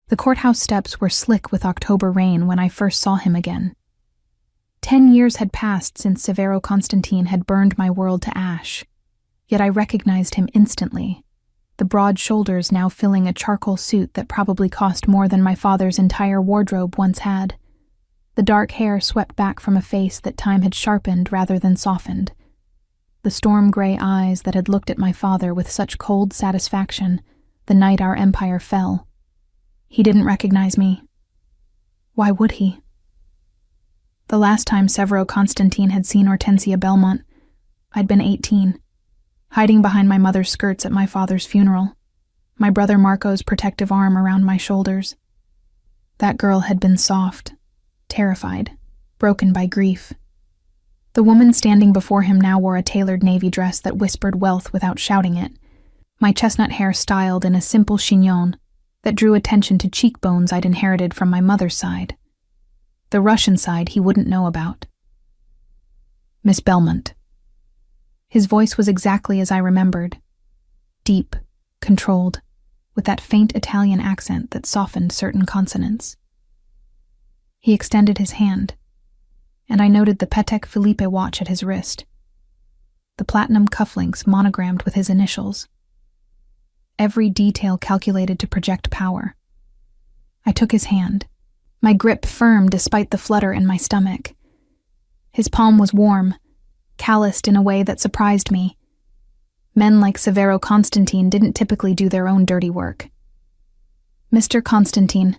The courthouse steps were slick with October rain when I first saw him again. 10 years had passed since Severo Constantine had burned my world to ash, yet I recognized him instantly, the broad shoulders now filling a charcoal suit that probably cost more than my father's entire wardrobe once had. The dark hair swept back from a face that time had sharpened rather than softened. The storm-gray eyes that had looked at my father with such cold satisfaction the night our empire fell. He didn't recognize me. Why would he? The last time Severo Constantine had seen Hortensia Belmont, I'd been 18, hiding behind my mother's skirts at my father's funeral, my brother Marco's protective arm around my shoulders. That girl had been soft, terrified, broken by grief. The woman standing before him now wore a tailored navy dress that whispered wealth without shouting it, my chestnut hair styled in a simple chignon that drew attention to cheekbones I'd inherited from my mother's side. The Russian side he wouldn't know about. Miss Belmont. His voice was exactly as I remembered. Deep, controlled, with that faint Italian accent that softened certain consonants. He extended his hand, and I noted the Patek Philippe watch at his wrist, the platinum cufflinks monogrammed with his initials. Every detail calculated to project power. I took his hand, my grip firm despite the flutter in my stomach. His palm was warm, calloused in a way that surprised me. Men like Severo Constantine didn't typically do their own dirty work. Mr. Constantine,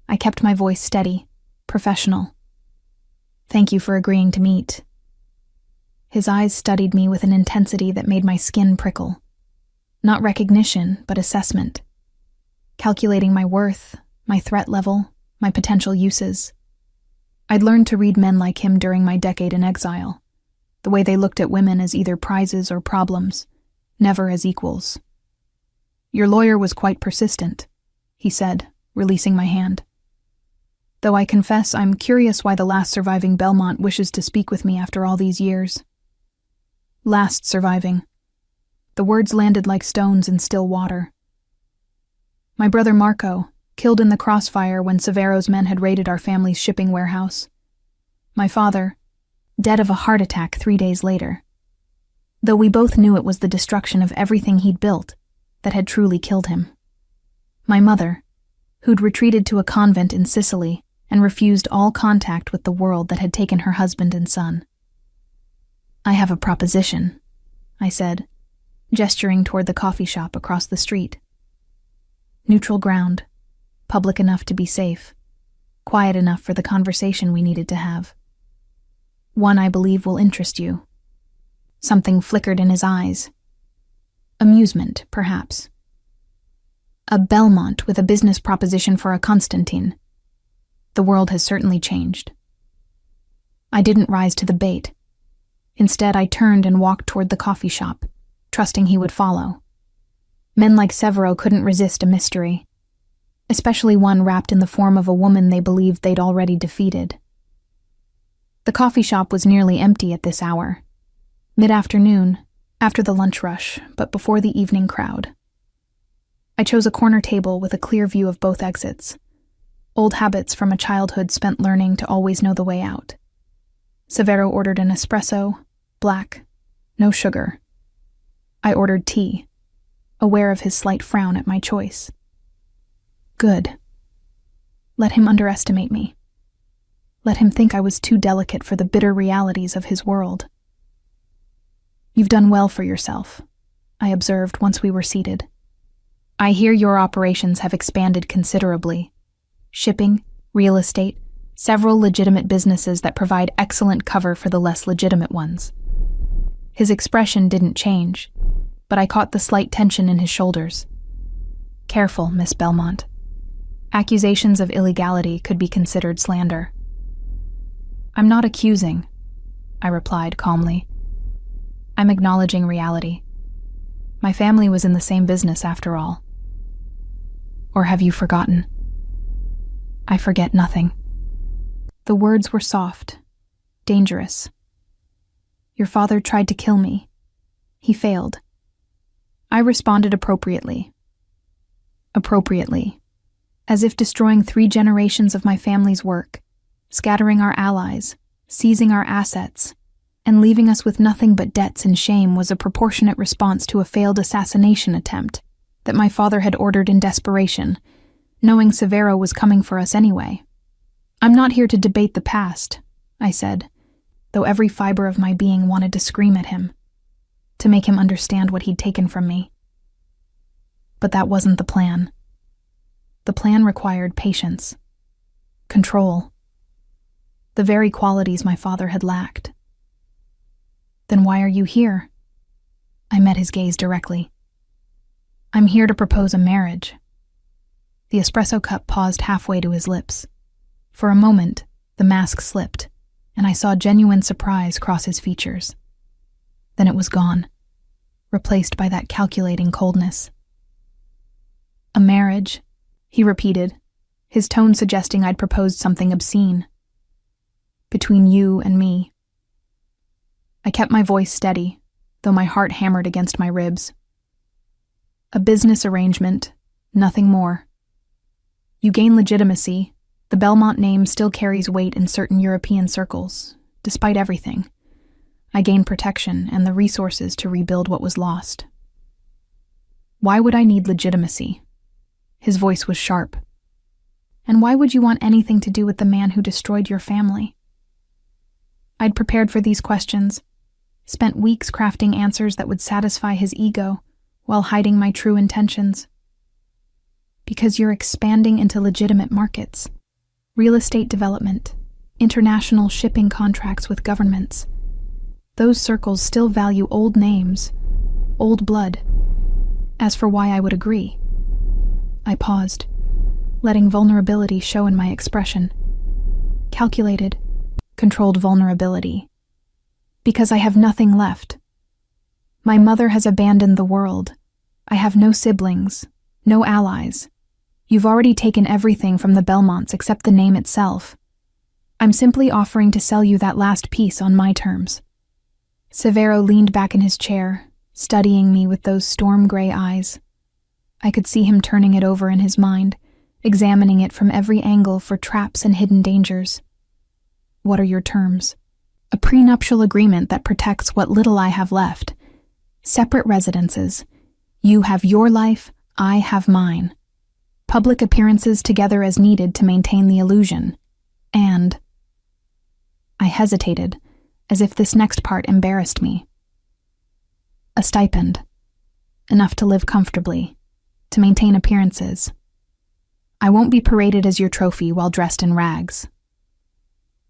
I kept my voice steady, professional. Thank you for agreeing to meet. His eyes studied me with an intensity that made my skin prickle. Not recognition, but assessment. Calculating my worth, my threat level, my potential uses. I'd learned to read men like him during my decade in exile, the way they looked at women as either prizes or problems, never as equals. Your lawyer was quite persistent, he said, releasing my hand. Though I confess I'm curious why the last surviving Belmont wishes to speak with me after all these years. Last surviving. The words landed like stones in still water. My brother Marco, killed in the crossfire when Severo's men had raided our family's shipping warehouse. My father, dead of a heart attack 3 days later. Though we both knew it was the destruction of everything he'd built that had truly killed him. My mother, who'd retreated to a convent in Sicily and refused all contact with the world that had taken her husband and son. I have a proposition, I said, gesturing toward the coffee shop across the street. Neutral ground, public enough to be safe, quiet enough for the conversation we needed to have. One I believe will interest you. Something flickered in his eyes. Amusement, perhaps. A Belmont with a business proposition for a Constantine. The world has certainly changed. I didn't rise to the bait. Instead, I turned and walked toward the coffee shop, trusting he would follow. Men like Severo couldn't resist a mystery, especially one wrapped in the form of a woman they believed they'd already defeated. The coffee shop was nearly empty at this hour. Mid-afternoon, after the lunch rush, but before the evening crowd. I chose a corner table with a clear view of both exits. Old habits from a childhood spent learning to always know the way out. Severo ordered an espresso, black, no sugar. I ordered tea, aware of his slight frown at my choice. Good. Let him underestimate me. Let him think I was too delicate for the bitter realities of his world. You've done well for yourself, I observed once we were seated. I hear your operations have expanded considerably. Shipping, real estate, several legitimate businesses that provide excellent cover for the less legitimate ones. His expression didn't change, but I caught the slight tension in his shoulders. Careful, Miss Belmont. Accusations of illegality could be considered slander. I'm not accusing, I replied calmly. I'm acknowledging reality. My family was in the same business after all. Or have you forgotten? I forget nothing. The words were soft, dangerous. Your father tried to kill me. He failed. I responded appropriately. as if destroying 3 generations of my family's work, scattering our allies, seizing our assets, and leaving us with nothing but debts and shame was a proportionate response to a failed assassination attempt that my father had ordered in desperation, knowing Severo was coming for us anyway. "I'm not here to debate the past," I said, though every fiber of my being wanted to scream at him, to make him understand what he'd taken from me. But that wasn't the plan. The plan required patience, control, the very qualities my father had lacked. "Then why are you here?" I met his gaze directly. "I'm here to propose a marriage." The espresso cup paused halfway to his lips. For a moment, the mask slipped, and I saw genuine surprise cross his features. Then it was gone, replaced by that calculating coldness. "A marriage," he repeated, his tone suggesting I'd proposed something obscene. "Between you and me." I kept my voice steady, though my heart hammered against my ribs. "A business arrangement, nothing more. You gain legitimacy. The Belmont name still carries weight in certain European circles, despite everything. I gain protection and the resources to rebuild what was lost." "Why would I need legitimacy?" His voice was sharp. "And why would you want anything to do with the man who destroyed your family?" I'd prepared for these questions, spent weeks crafting answers that would satisfy his ego while hiding my true intentions. "Because you're expanding into legitimate markets. Real estate development, international shipping contracts with governments. Those circles still value old names, old blood. As for why I would agree..." I paused, letting vulnerability show in my expression. Calculated, controlled vulnerability. "Because I have nothing left. My mother has abandoned the world. I have no siblings, no allies. You've already taken everything from the Belmonts except the name itself. I'm simply offering to sell you that last piece on my terms." Severo leaned back in his chair, studying me with those storm-gray eyes. I could see him turning it over in his mind, examining it from every angle for traps and hidden dangers. "What are your terms?" "A prenuptial agreement that protects what little I have left. Separate residences. You have your life, I have mine. Public appearances together as needed to maintain the illusion. And..." I hesitated, as if this next part embarrassed me. "A stipend. Enough to live comfortably, to maintain appearances. I won't be paraded as your trophy while dressed in rags."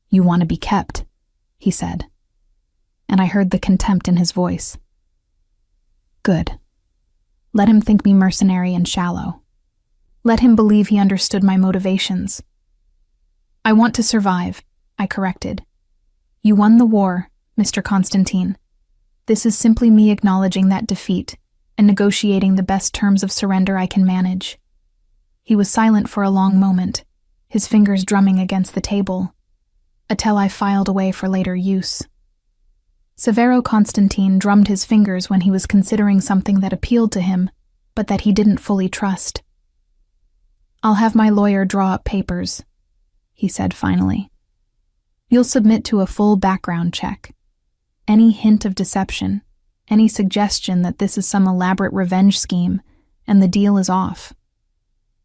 "You want to be kept," he said, and I heard the contempt in his voice. Good. Let him think me mercenary and shallow. Let him believe he understood my motivations. "I want to survive," I corrected. "You won the war, Mr. Constantine. This is simply me acknowledging that defeat and negotiating the best terms of surrender I can manage." He was silent for a long moment, his fingers drumming against the table, a tell I filed away for later use. Severo Constantine drummed his fingers when he was considering something that appealed to him, but that he didn't fully trust. "I'll have my lawyer draw up papers," he said finally. "You'll submit to a full background check. Any hint of deception, any suggestion that this is some elaborate revenge scheme, and the deal is off."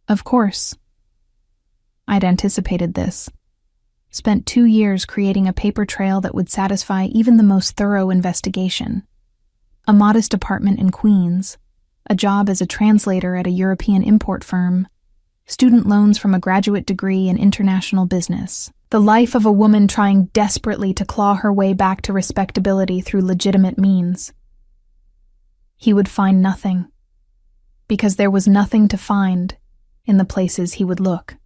Of course. I'd anticipated this. Spent 2 years creating a paper trail that would satisfy even the most thorough investigation. A modest apartment in Queens, a job as a translator at a European import firm, student loans from a graduate degree in international business. The life of a woman trying desperately to claw her way back to respectability through legitimate means. He would find nothing, because there was nothing to find in the places he would look.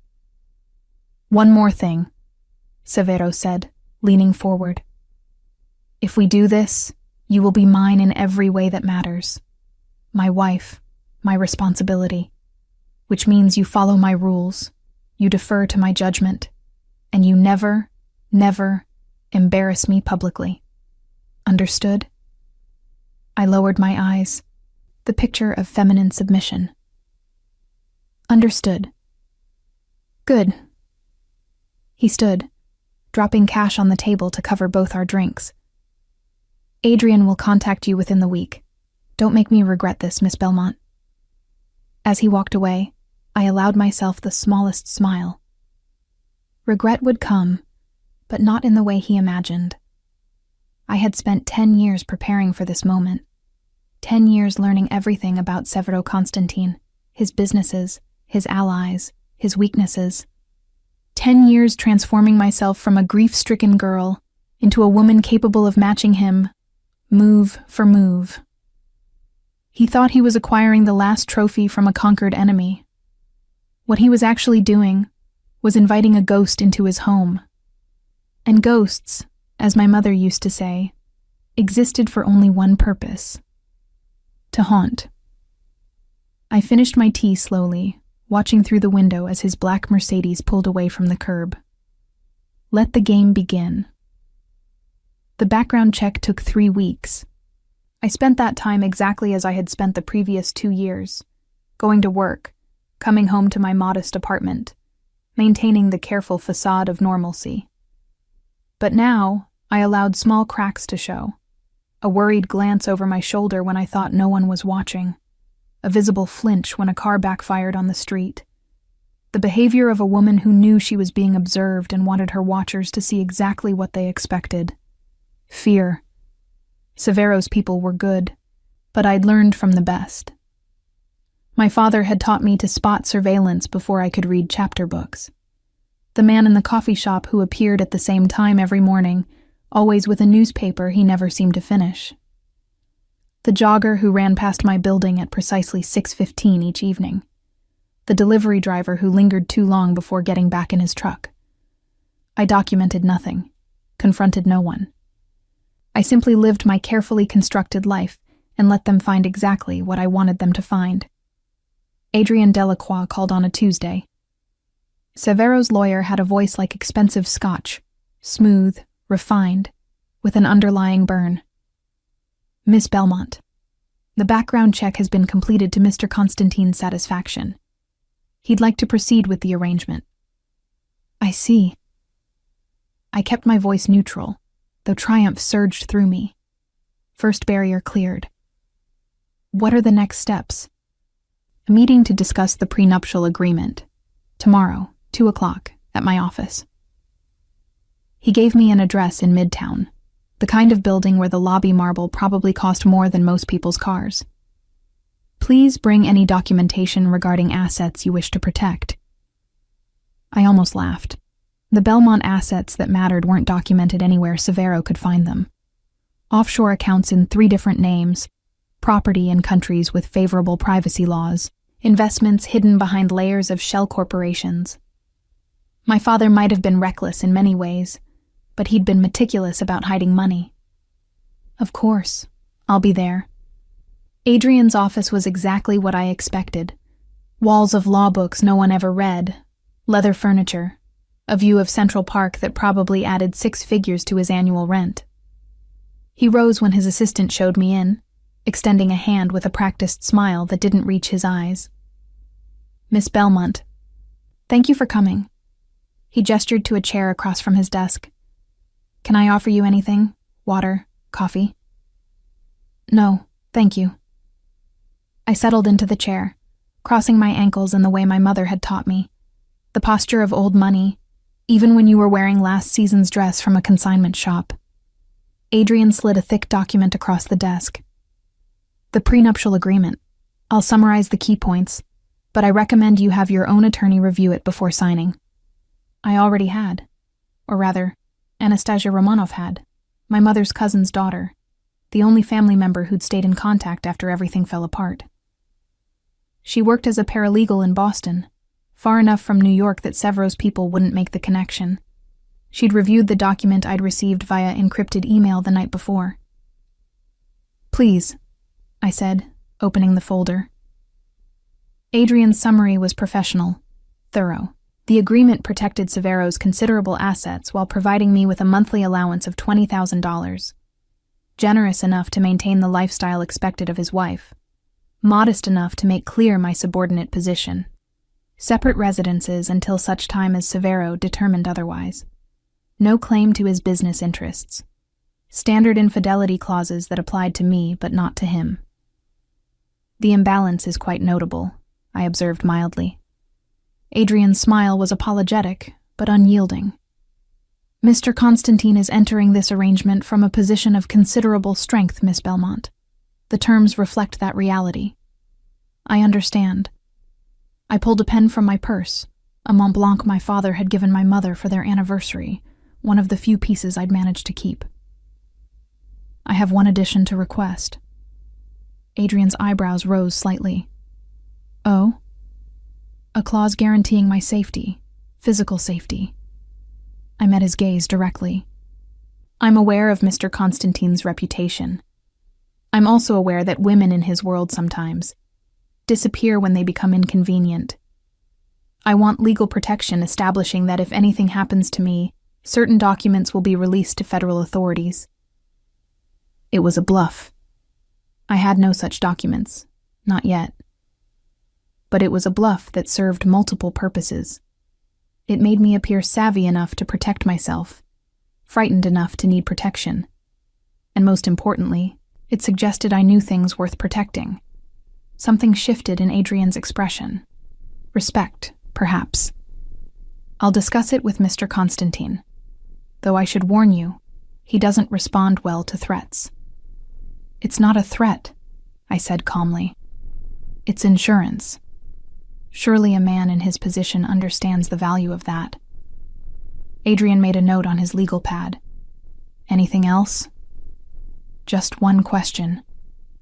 "One more thing," Severo said, leaning forward. "If we do this, you will be mine in every way that matters. My wife, my responsibility, which means you follow my rules, you defer to my judgment, and you never, never embarrass me publicly. Understood?" I lowered my eyes, the picture of feminine submission. "Understood," Good. He stood, dropping cash on the table to cover both our drinks. Adrian will contact you within the week. Don't make me regret this, Miss Belmont. As he walked away, I allowed myself the smallest smile. Regret would come, but not in the way he imagined. I had spent 10 years preparing for this moment. 10 years learning everything about Severo Constantine, his businesses, his allies, his weaknesses. 10 years transforming myself from a grief-stricken girl into a woman capable of matching him, move for move. He thought he was acquiring the last trophy from a conquered enemy. What he was actually doing was inviting a ghost into his home. And ghosts, as my mother used to say, existed for only one purpose: to haunt. I finished my tea slowly, watching through the window as his black Mercedes pulled away from the curb. Let the game begin. The background check took 3 weeks. I spent that time exactly as I had spent the previous 2 years, going to work, coming home to my modest apartment, maintaining the careful facade of normalcy. But now, I allowed small cracks to show. A worried glance over my shoulder when I thought no one was watching. A visible flinch when a car backfired on the street. The behavior of a woman who knew she was being observed and wanted her watchers to see exactly what they expected. Fear. Severo's people were good, but I'd learned from the best. My father had taught me to spot surveillance before I could read chapter books. The man in the coffee shop who appeared at the same time every morning, always with a newspaper he never seemed to finish. The jogger who ran past my building at precisely 6:15 each evening. The delivery driver who lingered too long before getting back in his truck. I documented nothing, confronted no one. I simply lived my carefully constructed life and let them find exactly what I wanted them to find. Adrian Delacroix called on a Tuesday. Severo's lawyer had a voice like expensive scotch, smooth, refined, with an underlying burn. Miss Belmont, the background check has been completed to Mr. Constantine's satisfaction. He'd like to proceed with the arrangement. I see. I kept my voice neutral, though triumph surged through me. First barrier cleared. What are the next steps? A meeting to discuss the prenuptial agreement. Tomorrow, 2 o'clock, at my office. He gave me an address in Midtown, the kind of building where the lobby marble probably cost more than most people's cars. Please bring any documentation regarding assets you wish to protect. I almost laughed. The Belmont assets that mattered weren't documented anywhere Severo could find them. Offshore accounts in 3 different names, property in countries with favorable privacy laws, investments hidden behind layers of shell corporations. My father might have been reckless in many ways, but he'd been meticulous about hiding money. Of course, I'll be there. Adrian's office was exactly what I expected. Walls of law books no one ever read, leather furniture, a view of Central Park that probably added 6 figures to his annual rent. He rose when his assistant showed me in, extending a hand with a practiced smile that didn't reach his eyes. Miss Belmont, thank you for coming. He gestured to a chair across from his desk. Can I offer you anything? Water? Coffee? No, thank you. I settled into the chair, crossing my ankles in the way my mother had taught me, the posture of old money, even when you were wearing last season's dress from a consignment shop. Adrian slid a thick document across the desk. The prenuptial agreement. I'll summarize the key points, but I recommend you have your own attorney review it before signing. I already had. Or rather, Anastasia Romanov had, my mother's cousin's daughter, the only family member who'd stayed in contact after everything fell apart. She worked as a paralegal in Boston, far enough from New York that Severo's people wouldn't make the connection. She'd reviewed the document I'd received via encrypted email the night before. Please, I said, opening the folder. Adrian's summary was professional, thorough. The agreement protected Severo's considerable assets while providing me with a monthly allowance of $20,000. Generous enough to maintain the lifestyle expected of his wife. Modest enough to make clear my subordinate position. Separate residences until such time as Severo determined otherwise. No claim to his business interests. Standard infidelity clauses that applied to me but not to him. The imbalance is quite notable, I observed mildly. Adrian's smile was apologetic, but unyielding. Mr. Constantine is entering this arrangement from a position of considerable strength, Miss Belmont. The terms reflect that reality. I understand. I pulled a pen from my purse, a Mont Blanc my father had given my mother for their anniversary, one of the few pieces I'd managed to keep. I have one addition to request. Adrian's eyebrows rose slightly. Oh? A clause guaranteeing my safety, physical safety. I met his gaze directly. I'm aware of Mr. Constantine's reputation. I'm also aware that women in his world sometimes disappear when they become inconvenient. I want legal protection establishing that if anything happens to me, certain documents will be released to federal authorities. It was a bluff. I had no such documents, not yet. But it was a bluff that served multiple purposes. It made me appear savvy enough to protect myself, frightened enough to need protection. And most importantly, it suggested I knew things worth protecting. Something shifted in Adrian's expression. Respect, perhaps. I'll discuss it with Mr. Constantine. Though I should warn you, he doesn't respond well to threats. It's not a threat, I said calmly. It's insurance. Surely a man in his position understands the value of that. Adrian made a note on his legal pad. Anything else? Just one question.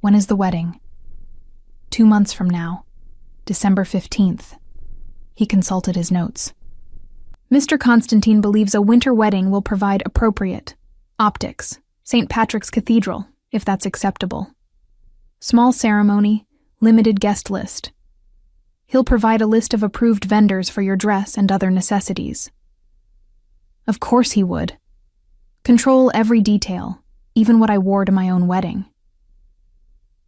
When is the wedding? 2 months from now, December 15th. He consulted his notes. Mr. Constantine believes a winter wedding will provide appropriate optics, St. Patrick's Cathedral, if that's acceptable. Small ceremony, limited guest list. He'll provide a list of approved vendors for your dress and other necessities. Of course he would. Control every detail, even what I wore to my own wedding.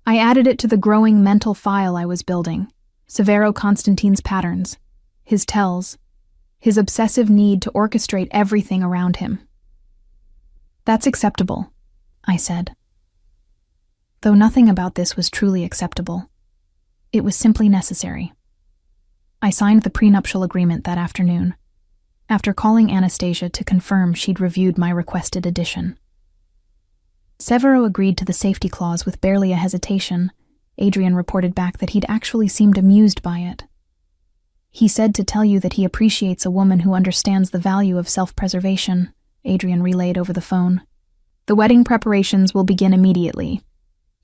I added it to the growing mental file I was building, Severo Constantine's patterns, his tells, his obsessive need to orchestrate everything around him. That's acceptable, I said. Though nothing about this was truly acceptable. It was simply necessary. I signed the prenuptial agreement that afternoon, after calling Anastasia to confirm she'd reviewed my requested addition. Severo agreed to the safety clause with barely a hesitation. Adrian reported back that he'd actually seemed amused by it. He said to tell you that he appreciates a woman who understands the value of self-preservation, Adrian relayed over the phone. The wedding preparations will begin immediately.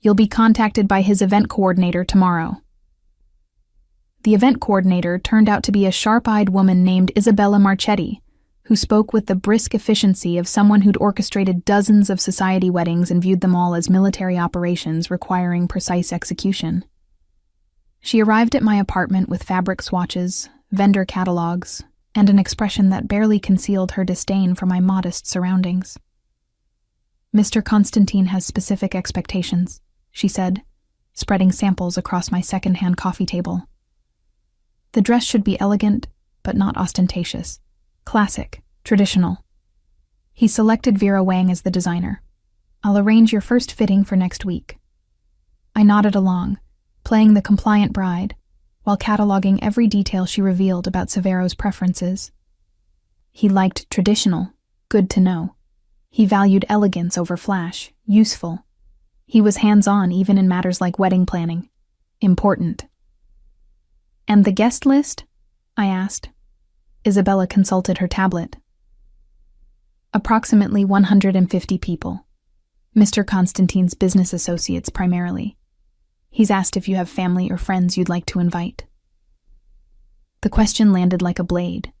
You'll be contacted by his event coordinator tomorrow. The event coordinator turned out to be a sharp-eyed woman named Isabella Marchetti, who spoke with the brisk efficiency of someone who'd orchestrated dozens of society weddings and viewed them all as military operations requiring precise execution. She arrived at my apartment with fabric swatches, vendor catalogs, and an expression that barely concealed her disdain for my modest surroundings. Mr. Constantine has specific expectations, she said, spreading samples across my second-hand coffee table. The dress should be elegant, but not ostentatious. Classic, traditional. He selected Vera Wang as the designer. I'll arrange your first fitting for next week. I nodded along, playing the compliant bride, while cataloging every detail she revealed about Severo's preferences. He liked traditional, good to know. He valued elegance over flash, useful. He was hands-on even in matters like wedding planning. Important. And the guest list? I asked. Isabella consulted her tablet. Approximately 150 people. Mr. Constantine's business associates primarily. He's asked if you have family or friends you'd like to invite. The question landed like a blade.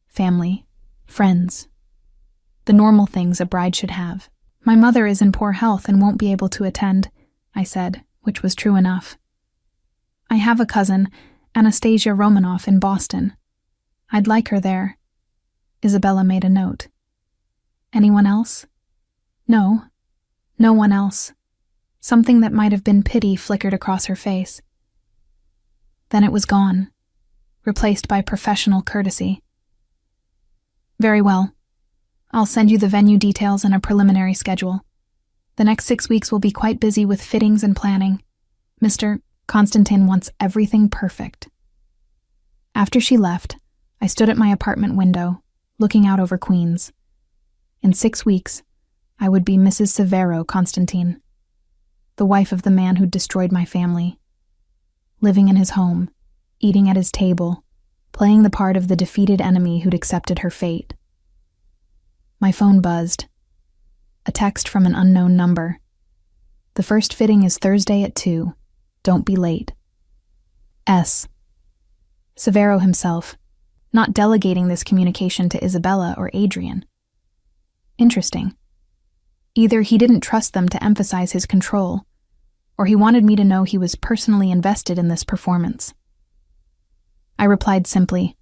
Family, friends. The normal things a bride should have. My mother is in poor health and won't be able to attend, I said, which was true enough. I have a cousin, Anastasia Romanoff, in Boston. I'd like her there. Isabella made a note. Anyone else? No. No one else. Something that might have been pity flickered across her face. Then it was gone. replaced by professional courtesy. Very well. I'll send you the venue details and a preliminary schedule. The next 6 weeks will be quite busy with fittings and planning. Mr. Constantine wants everything perfect. After she left, I stood at my apartment window, looking out over Queens. In 6 weeks, I would be Mrs. Severo Constantine, the wife of the man who'd destroyed my family, living in his home, eating at his table, playing the part of the defeated enemy who'd accepted her fate. My phone buzzed. A text from an unknown number. The first fitting is Thursday at 2. Don't be late. S. Severo himself, not delegating this communication to Isabella or Adrian. Interesting. Either he didn't trust them to emphasize his control, or he wanted me to know he was personally invested in this performance. I replied simply,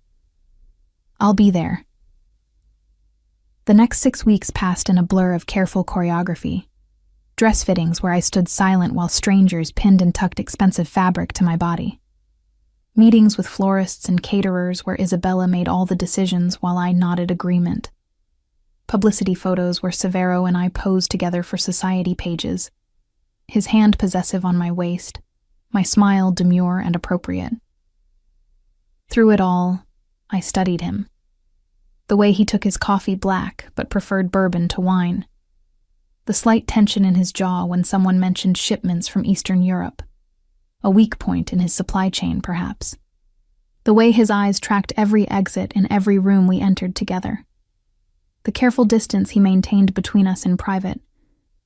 I'll be there. The next 6 weeks passed in a blur of careful choreography. Dress fittings where I stood silent while strangers pinned and tucked expensive fabric to my body. Meetings with florists and caterers where Isabella made all the decisions while I nodded agreement. Publicity photos where Severo and I posed together for society pages, his hand possessive on my waist, my smile demure and appropriate. Through it all, I studied him. The way he took his coffee black but preferred bourbon to wine. The slight tension in his jaw when someone mentioned shipments from Eastern Europe. A weak point in his supply chain, perhaps. The way his eyes tracked every exit in every room we entered together. The careful distance he maintained between us in private,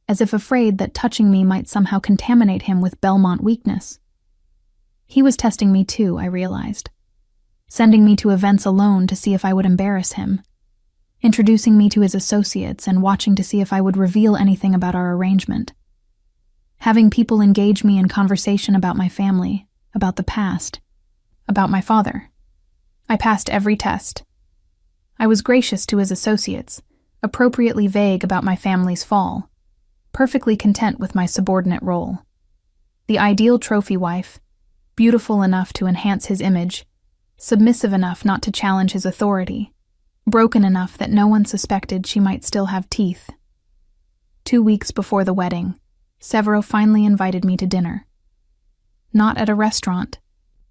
as if afraid that touching me might somehow contaminate him with Belmont weakness. He was testing me too, I realized. Sending me to events alone to see if I would embarrass him, introducing me to his associates and watching to see if I would reveal anything about our arrangement. Having people engage me in conversation about my family, about the past, about my father. I passed every test. I was gracious to his associates, appropriately vague about my family's fall, perfectly content with my subordinate role. The ideal trophy wife, beautiful enough to enhance his image, submissive enough not to challenge his authority, broken enough that no one suspected she might still have teeth. 2 weeks before the wedding, Severo finally invited me to dinner. Not at a restaurant,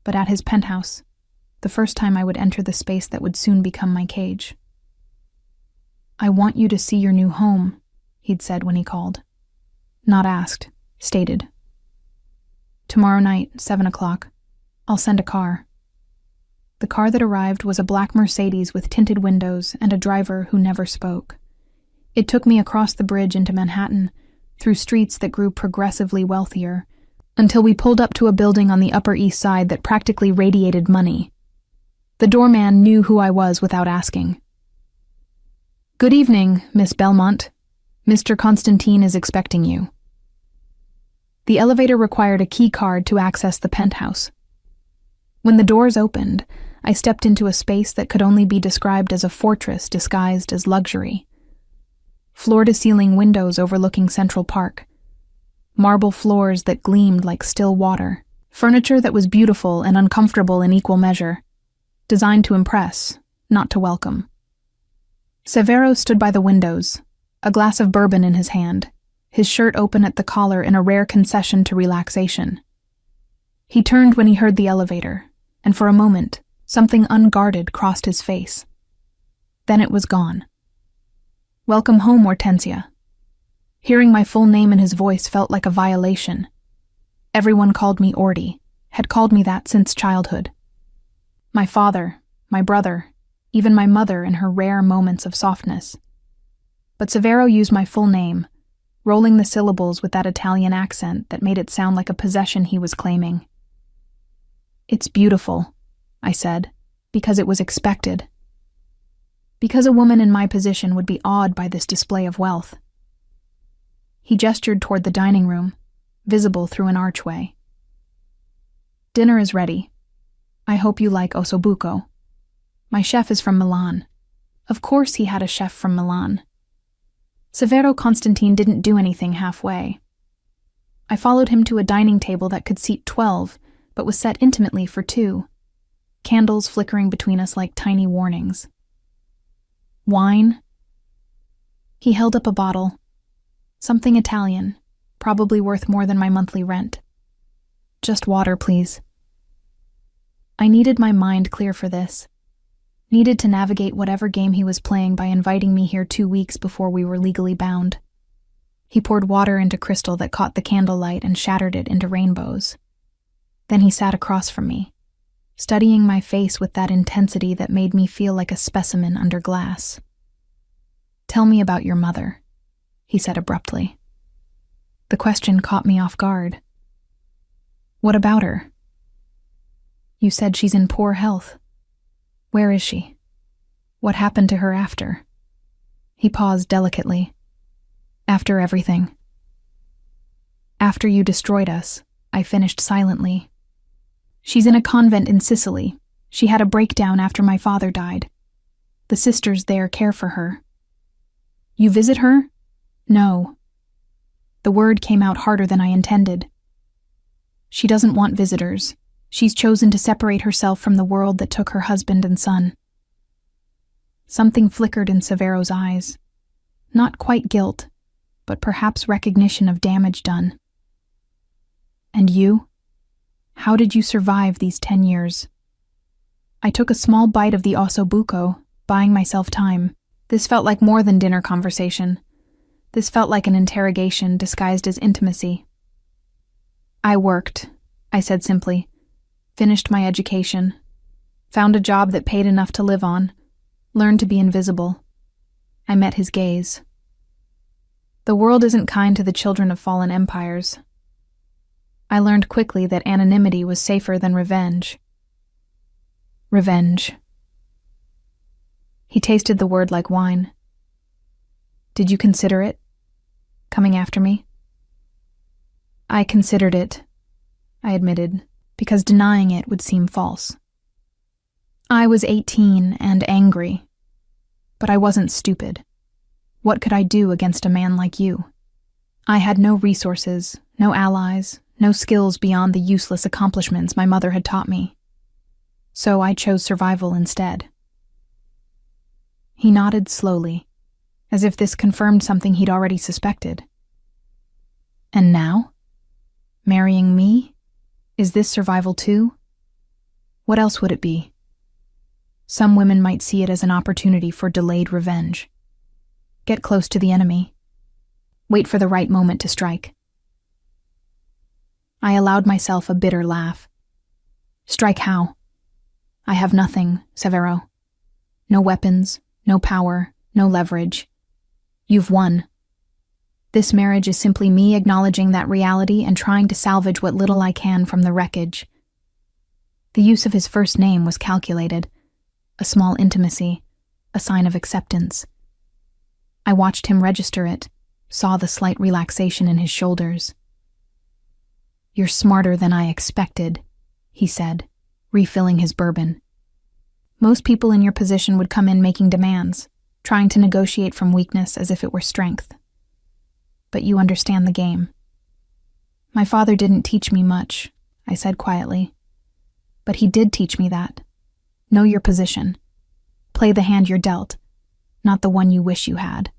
but at his penthouse, the first time I would enter the space that would soon become my cage. I want you to see your new home, he'd said when he called. Not asked, stated. Tomorrow night, 7 o'clock. I'll send a car. The car that arrived was a black Mercedes with tinted windows and a driver who never spoke. It took me across the bridge into Manhattan, through streets that grew progressively wealthier, until we pulled up to a building on the Upper East Side that practically radiated money. The doorman knew who I was without asking. Good evening, Miss Belmont. Mr. Constantine is expecting you. The elevator required a key card to access the penthouse. When the doors opened, I stepped into a space that could only be described as a fortress disguised as luxury. Floor-to-ceiling windows overlooking Central Park. Marble floors that gleamed like still water. Furniture that was beautiful and uncomfortable in equal measure. Designed to impress, not to welcome. Severo stood by the windows, a glass of bourbon in his hand, his shirt open at the collar in a rare concession to relaxation. He turned when he heard the elevator, and for a moment, something unguarded crossed his face. Then it was gone. Welcome home, Hortensia. Hearing my full name in his voice felt like a violation. Everyone called me Orty, had called me that since childhood. My father, my brother, even my mother in her rare moments of softness. But Severo used my full name, rolling the syllables with that Italian accent that made it sound like a possession he was claiming. It's beautiful, I said, because it was expected. Because a woman in my position would be awed by this display of wealth. He gestured toward the dining room, visible through an archway. Dinner is ready. I hope you like ossobuco. My chef is from Milan. Of course he had a chef from Milan. Severo Constantine didn't do anything halfway. I followed him to a dining table that could seat 12, but was set intimately for 2. candles flickering between us like tiny warnings. Wine? He held up a bottle. Something Italian, probably worth more than my monthly rent. Just water, please. I needed my mind clear for this. Needed to navigate whatever game he was playing by inviting me here 2 weeks before we were legally bound. He poured water into crystal that caught the candlelight and shattered it into rainbows. Then he sat across from me, studying my face with that intensity that made me feel like a specimen under glass. "Tell me about your mother," he said abruptly. The question caught me off guard. "What about her?" "You said she's in poor health. Where is she? What happened to her after?" He paused delicately. "After everything." "After you destroyed us," I finished silently. "She's in a convent in Sicily. She had a breakdown after my father died. The sisters there care for her." "You visit her?" "No." The word came out harder than I intended. "She doesn't want visitors. She's chosen to separate herself from the world that took her husband and son." Something flickered in Severo's eyes. Not quite guilt, but perhaps recognition of damage done. "And you? How did you survive these 10 years? I took a small bite of the ossobuco, buying myself time. This felt like more than dinner conversation. This felt like an interrogation disguised as intimacy. "I worked," I said simply. "Finished my education. Found a job that paid enough to live on. Learned to be invisible." I met his gaze. "The world isn't kind to the children of fallen empires." I learned quickly that anonymity was safer than revenge. Revenge. He tasted the word like wine. "Did you consider it? Coming after me?" "I considered it," I admitted, because denying it would seem false. I was 18 and angry, but I wasn't stupid. What could I do against a man like you? I had no resources, no allies, no skills beyond the useless accomplishments my mother had taught me. So I chose survival instead. He nodded slowly, as if this confirmed something he'd already suspected. "And now? Marrying me? Is this survival too? What else would it be? Some women might see it as an opportunity for delayed revenge. Get close to the enemy. Wait for the right moment to strike." I allowed myself a bitter laugh. "Strike how? I have nothing, Severo. No weapons, no power, no leverage. You've won. This marriage is simply me acknowledging that reality and trying to salvage what little I can from the wreckage." The use of his first name was calculated. A small intimacy, a sign of acceptance. I watched him register it, saw the slight relaxation in his shoulders. "You're smarter than I expected," he said, refilling his bourbon. "Most people in your position would come in making demands, trying to negotiate from weakness as if it were strength. But you understand the game." "My father didn't teach me much," I said quietly. "But he did teach me that. Know your position. Play the hand you're dealt, not the one you wish you had."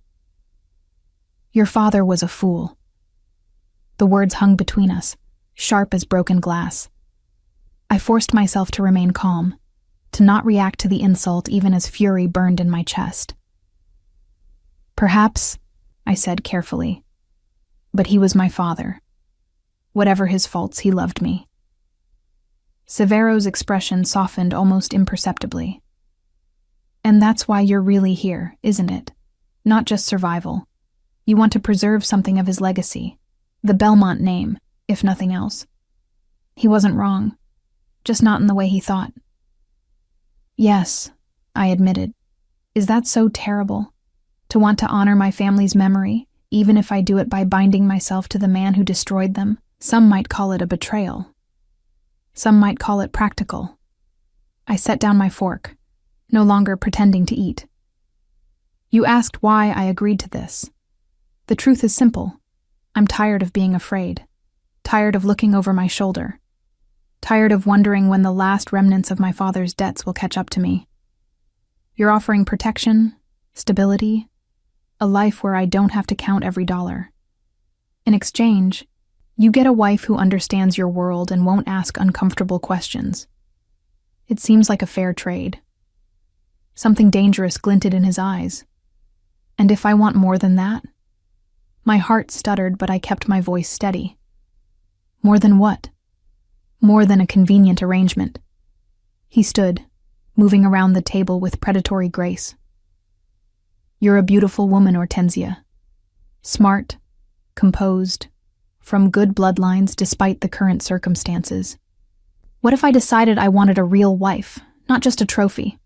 "Your father was a fool." The words hung between us, sharp as broken glass. I forced myself to remain calm, to not react to the insult even as fury burned in my chest. "Perhaps," I said carefully, "but he was my father. Whatever his faults, he loved me." Severo's expression softened almost imperceptibly. "And that's why you're really here, isn't it? Not just survival. You want to preserve something of his legacy, the Belmont name, if nothing else. He wasn't wrong, just not in the way he thought." "Yes," I admitted. "Is that so terrible? To want to honor my family's memory, even if I do it by binding myself to the man who destroyed them? Some might call it a betrayal. Some might call it practical." I set down my fork, no longer pretending to eat. "You asked why I agreed to this. The truth is simple. I'm tired of being afraid, tired of looking over my shoulder. tired of wondering when the last remnants of my father's debts will catch up to me. You're offering protection, stability, a life where I don't have to count every dollar. In exchange, you get a wife who understands your world and won't ask uncomfortable questions. It seems like a fair trade. Something dangerous glinted in his eyes. And if I want more than that? My heart stuttered, but I kept my voice steady. More than what? More than a convenient arrangement. He stood, moving around the table with predatory grace. You're a beautiful woman, Hortensia. Smart, composed, from good bloodlines despite the current circumstances. What if I decided I wanted a real wife, not just a trophy?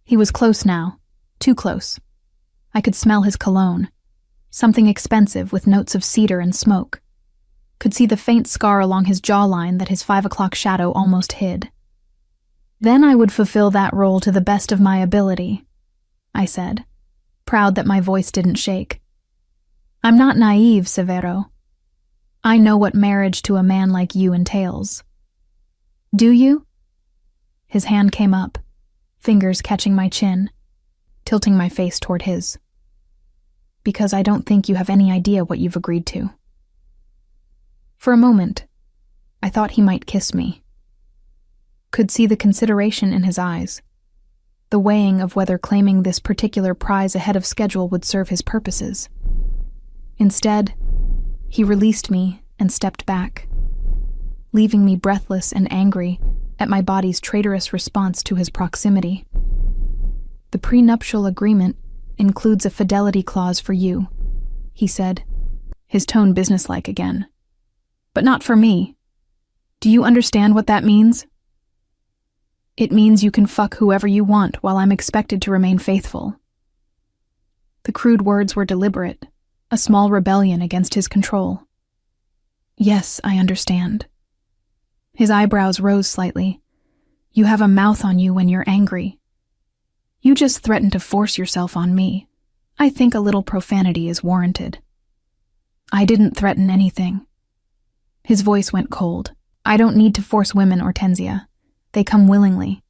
He was close now, too close. I could smell his cologne, something expensive with notes of cedar and smoke. Could see the faint scar along his jawline that his 5 o'clock shadow almost hid. Then I would fulfill that role to the best of my ability, I said, proud that my voice didn't shake. I'm not naive, Severo. I know what marriage to a man like you entails. Do you? His hand came up, fingers catching my chin, tilting my face toward his. Because I don't think you have any idea what you've agreed to. For a moment, I thought he might kiss me. Could see the consideration in his eyes, the weighing of whether claiming this particular prize ahead of schedule would serve his purposes. Instead, he released me and stepped back, leaving me breathless and angry at my body's traitorous response to his proximity. The prenuptial agreement includes a fidelity clause for you, he said, his tone businesslike again. But not for me. Do you understand what that means? It means you can fuck whoever you want while I'm expected to remain faithful. The crude words were deliberate, a small rebellion against his control. Yes, I understand. His eyebrows rose slightly. You have a mouth on you when you're angry. You just threaten to force yourself on me. I think a little profanity is warranted. I didn't threaten anything. His voice went cold. I don't need to force women, Hortensia. They come willingly.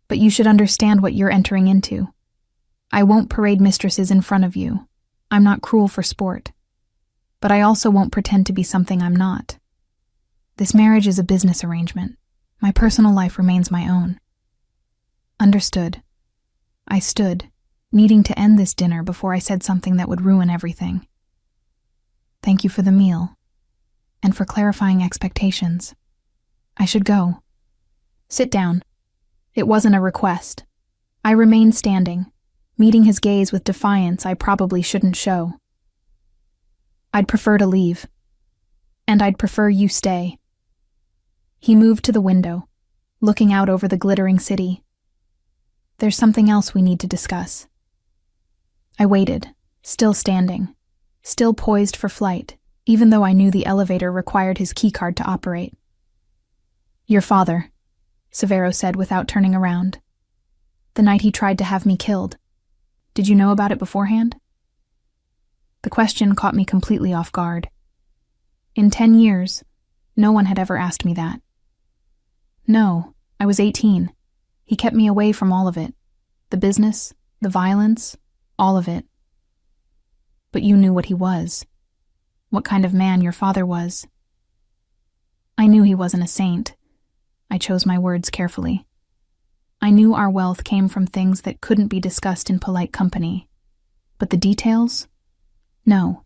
But you should understand what you're entering into. I won't parade mistresses in front of you. I'm not cruel for sport. But I also won't pretend to be something I'm not. This marriage is a business arrangement. My personal life remains my own. Understood. I stood, needing to end this dinner before I said something that would ruin everything. Thank you for the meal. And for clarifying expectations. I should go. Sit down. It wasn't a request. I remained standing, meeting his gaze with defiance I probably shouldn't show. I'd prefer to leave. And I'd prefer you stay. He moved to the window, looking out over the glittering city. There's something else we need to discuss. I waited, still standing, still poised for flight, even though I knew the elevator required his keycard to operate. Your father, Severo said without turning around. The night he tried to have me killed. Did you know about it beforehand? The question caught me completely off guard. In 10 years, no one had ever asked me that. No, I was 18. He kept me away from all of it. The business, the violence, all of it. But you knew what he was. What kind of man your father was. I knew he wasn't a saint. I chose my words carefully. I knew our wealth came from things that couldn't be discussed in polite company. But the details? No.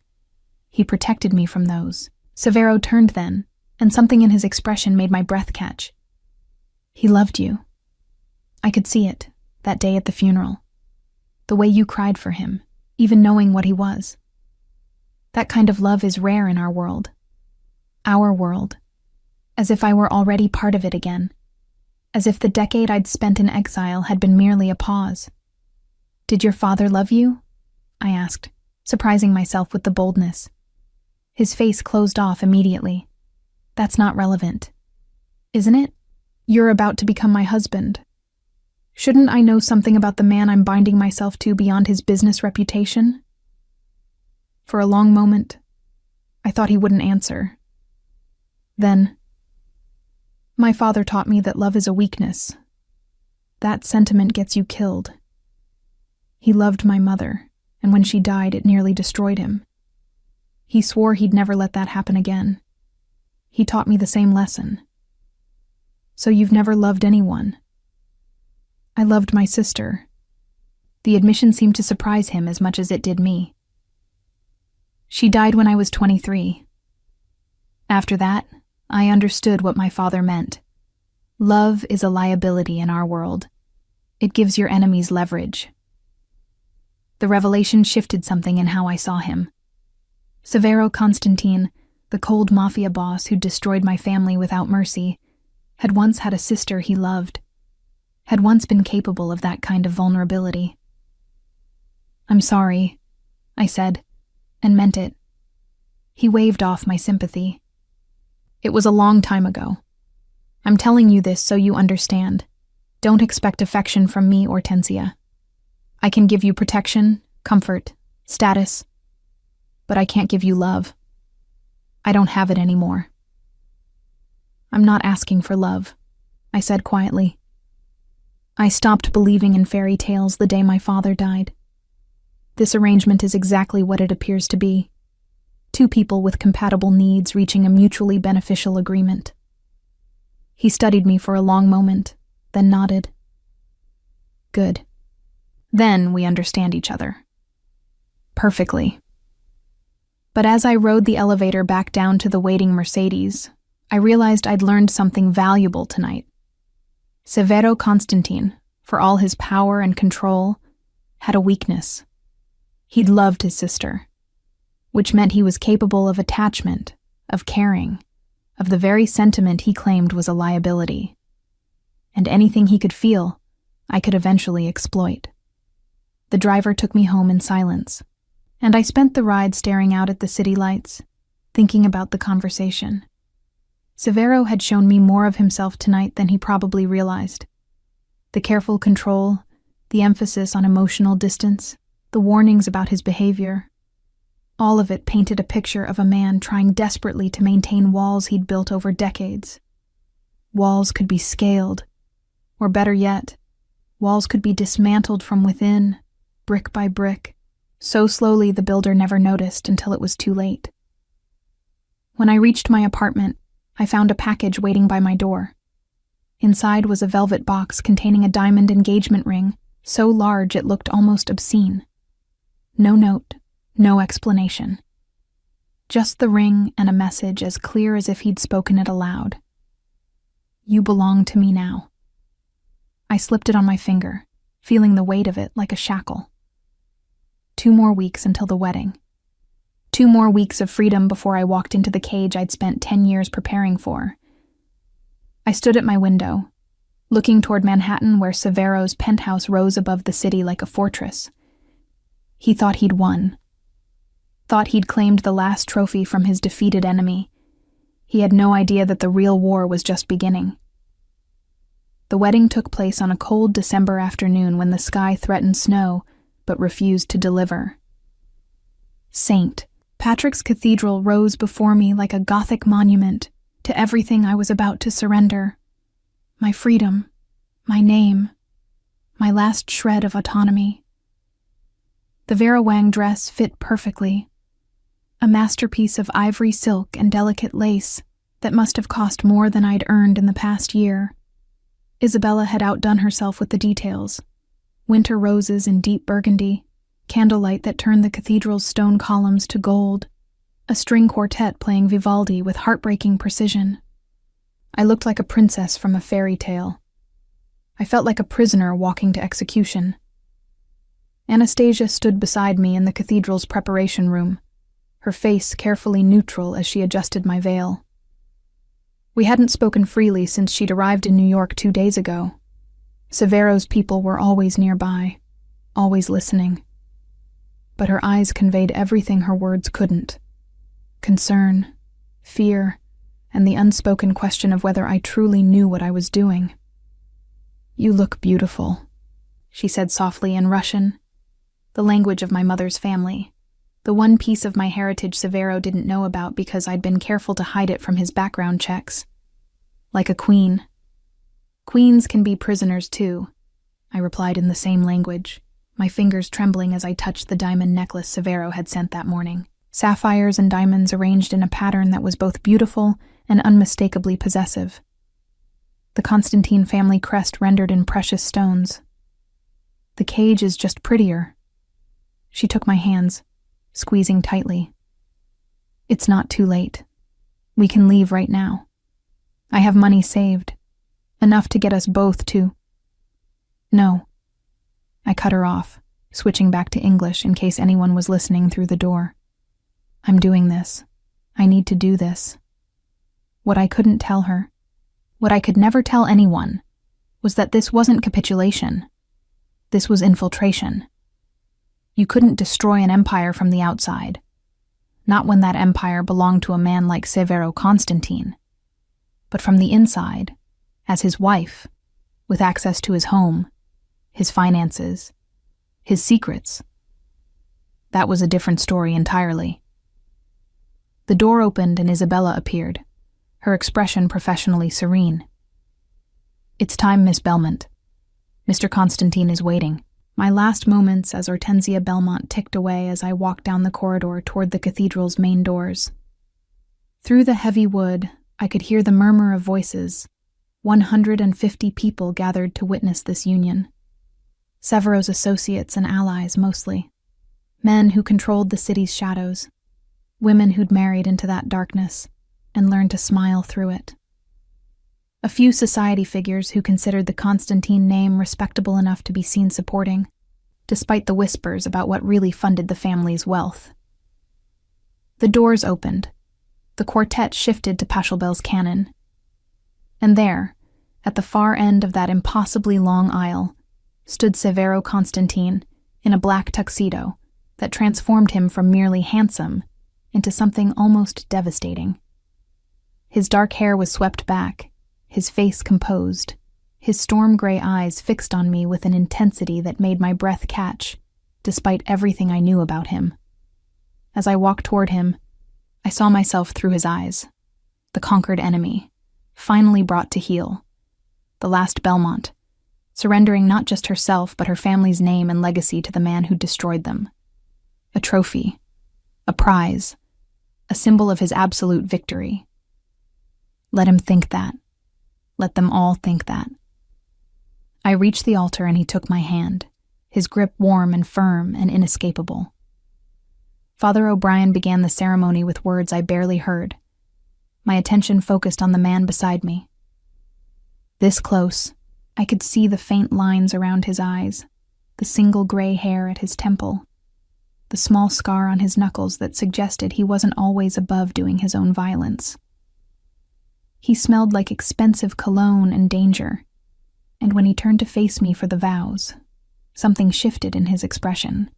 He protected me from those. Severo turned then, and something in his expression made my breath catch. He loved you. I could see it, that day at the funeral. The way you cried for him, even knowing what he was. That kind of love is rare in our world. Our world. As if I were already part of it again. As if the decade I'd spent in exile had been merely a pause. Did your father love you? I asked, surprising myself with the boldness. His face closed off immediately. That's not relevant. Isn't it? You're about to become my husband. Shouldn't I know something about the man I'm binding myself to beyond his business reputation? For a long moment, I thought he wouldn't answer. Then, My father taught me that love is a weakness. That sentiment gets you killed. He loved my mother, and when she died, it nearly destroyed him. He swore he'd never let that happen again. He taught me the same lesson. So you've never loved anyone? I loved my sister. The admission seemed to surprise him as much as it did me. She died when I was 23. After that, I understood what my father meant. Love is a liability in our world. It gives your enemies leverage. The revelation shifted something in how I saw him. Severo Constantine, the cold mafia boss who destroyed my family without mercy, had once had a sister he loved, had once been capable of that kind of vulnerability. "I'm sorry," I said, and meant it. He waved off my sympathy. "It was a long time ago. I'm telling you this so you understand. Don't expect affection from me, Hortensia. I can give you protection, comfort, status, but I can't give you love. I don't have it anymore." "I'm not asking for love," I said quietly. I stopped believing in fairy tales the day my father died. This arrangement is exactly what it appears to be. Two people with compatible needs reaching a mutually beneficial agreement. He studied me for a long moment, then nodded. "Good. Then we understand each other." "Perfectly." But as I rode the elevator back down to the waiting Mercedes, I realized I'd learned something valuable tonight. Severo Constantine, for all his power and control, had a weakness. He'd loved his sister, which meant he was capable of attachment, of caring, of the very sentiment he claimed was a liability. And anything he could feel, I could eventually exploit. The driver took me home in silence, and I spent the ride staring out at the city lights, thinking about the conversation. Severo had shown me more of himself tonight than he probably realized. The careful control, the emphasis on emotional distance, the warnings about his behavior, all of it painted a picture of a man trying desperately to maintain walls he'd built over decades. Walls could be scaled, or better yet, walls could be dismantled from within, brick by brick, so slowly the builder never noticed until it was too late. When I reached my apartment, I found a package waiting by my door. Inside was a velvet box containing a diamond engagement ring, so large it looked almost obscene. No note, no explanation. Just the ring and a message as clear as if he'd spoken it aloud. "You belong to me now." I slipped it on my finger, feeling the weight of it like a shackle. 2 more weeks until the wedding. 2 more weeks of freedom before I walked into the cage I'd spent 10 years preparing for. I stood at my window, looking toward Manhattan where Severo's penthouse rose above the city like a fortress. He thought he'd won. Thought he'd claimed the last trophy from his defeated enemy. He had no idea that the real war was just beginning. The wedding took place on a cold December afternoon when the sky threatened snow, but refused to deliver. St. Patrick's Cathedral rose before me like a Gothic monument to everything I was about to surrender. My freedom, my name, my last shred of autonomy. The Vera Wang dress fit perfectly, a masterpiece of ivory silk and delicate lace that must have cost more than I'd earned in the past year. Isabella had outdone herself with the details. Winter roses in deep burgundy, candlelight that turned the cathedral's stone columns to gold, a string quartet playing Vivaldi with heartbreaking precision. I looked like a princess from a fairy tale. I felt like a prisoner walking to execution. Anastasia stood beside me in the cathedral's preparation room, her face carefully neutral as she adjusted my veil. We hadn't spoken freely since she'd arrived in New York 2 days ago. Severo's people were always nearby, always listening. But her eyes conveyed everything her words couldn't. Concern, fear, and the unspoken question of whether I truly knew what I was doing. "You look beautiful," she said softly in Russian, the language of my mother's family, the one piece of my heritage Severo didn't know about because I'd been careful to hide it from his background checks. Like a queen. Queens can be prisoners too, I replied in the same language, my fingers trembling as I touched the diamond necklace Severo had sent that morning. Sapphires and diamonds arranged in a pattern that was both beautiful and unmistakably possessive. The Constantine family crest rendered in precious stones. The cage is just prettier. She took my hands, squeezing tightly. It's not too late. We can leave right now. I have money saved, enough to get us both to... No. I cut her off, switching back to English in case anyone was listening through the door. I'm doing this. I need to do this. What I couldn't tell her, what I could never tell anyone, was that this wasn't capitulation. This was infiltration. You couldn't destroy an empire from the outside. Not when that empire belonged to a man like Severo Constantine. But from the inside, as his wife, with access to his home, his finances, his secrets. That was a different story entirely. The door opened and Isabella appeared, her expression professionally serene. It's time, Miss Belmont. Mr. Constantine is waiting. My last moments as Hortensia Belmont ticked away as I walked down the corridor toward the cathedral's main doors. Through the heavy wood, I could hear the murmur of voices. 150 people gathered to witness this union. Severo's associates and allies, mostly. Men who controlled the city's shadows. Women who'd married into that darkness and learned to smile through it. A few society figures who considered the Constantine name respectable enough to be seen supporting, despite the whispers about what really funded the family's wealth. The doors opened. The quartet shifted to Pachelbel's cannon. And there, at the far end of that impossibly long aisle, stood Severo Constantine in a black tuxedo that transformed him from merely handsome into something almost devastating. His dark hair was swept back, his face composed, his storm-gray eyes fixed on me with an intensity that made my breath catch, despite everything I knew about him. As I walked toward him, I saw myself through his eyes, the conquered enemy, finally brought to heel, the last Belmont, surrendering not just herself but her family's name and legacy to the man who destroyed them. A trophy, a prize, a symbol of his absolute victory. Let him think that. Let them all think that. I reached the altar and he took my hand, his grip warm and firm and inescapable. Father O'Brien began the ceremony with words I barely heard. My attention focused on the man beside me. This close, I could see the faint lines around his eyes, the single gray hair at his temple, the small scar on his knuckles that suggested he wasn't always above doing his own violence. He smelled like expensive cologne and danger, and when he turned to face me for the vows, something shifted in his expression,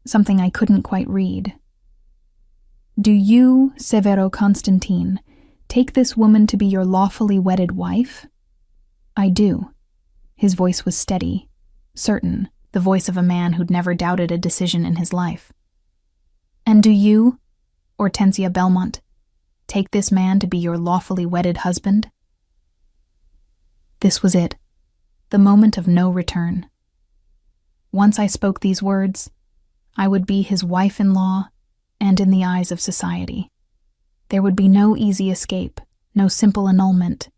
something I couldn't quite read. Do you, Severo Constantine, take this woman to be your lawfully wedded wife? I do. His voice was steady, certain, the voice of a man who'd never doubted a decision in his life. And do you, Hortensia Belmont, take this man to be your lawfully wedded husband? This was it, the moment of no return. Once I spoke these words, I would be his wife-in-law and in the eyes of society. There would be no easy escape, no simple annulment.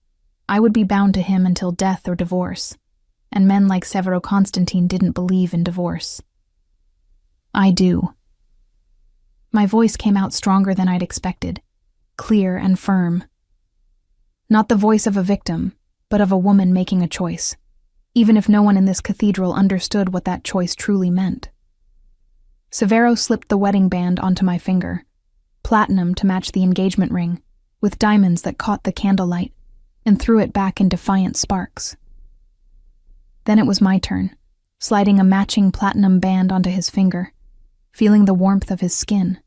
I would be bound to him until death or divorce, and men like Severo Constantine didn't believe in divorce. I do. My voice came out stronger than I'd expected, clear and firm. Not the voice of a victim, but of a woman making a choice, even if no one in this cathedral understood what that choice truly meant. Severo slipped the wedding band onto my finger, platinum to match the engagement ring, with diamonds that caught the candlelight, and threw it back in defiant sparks. Then it was my turn, sliding a matching platinum band onto his finger, feeling the warmth of his skin,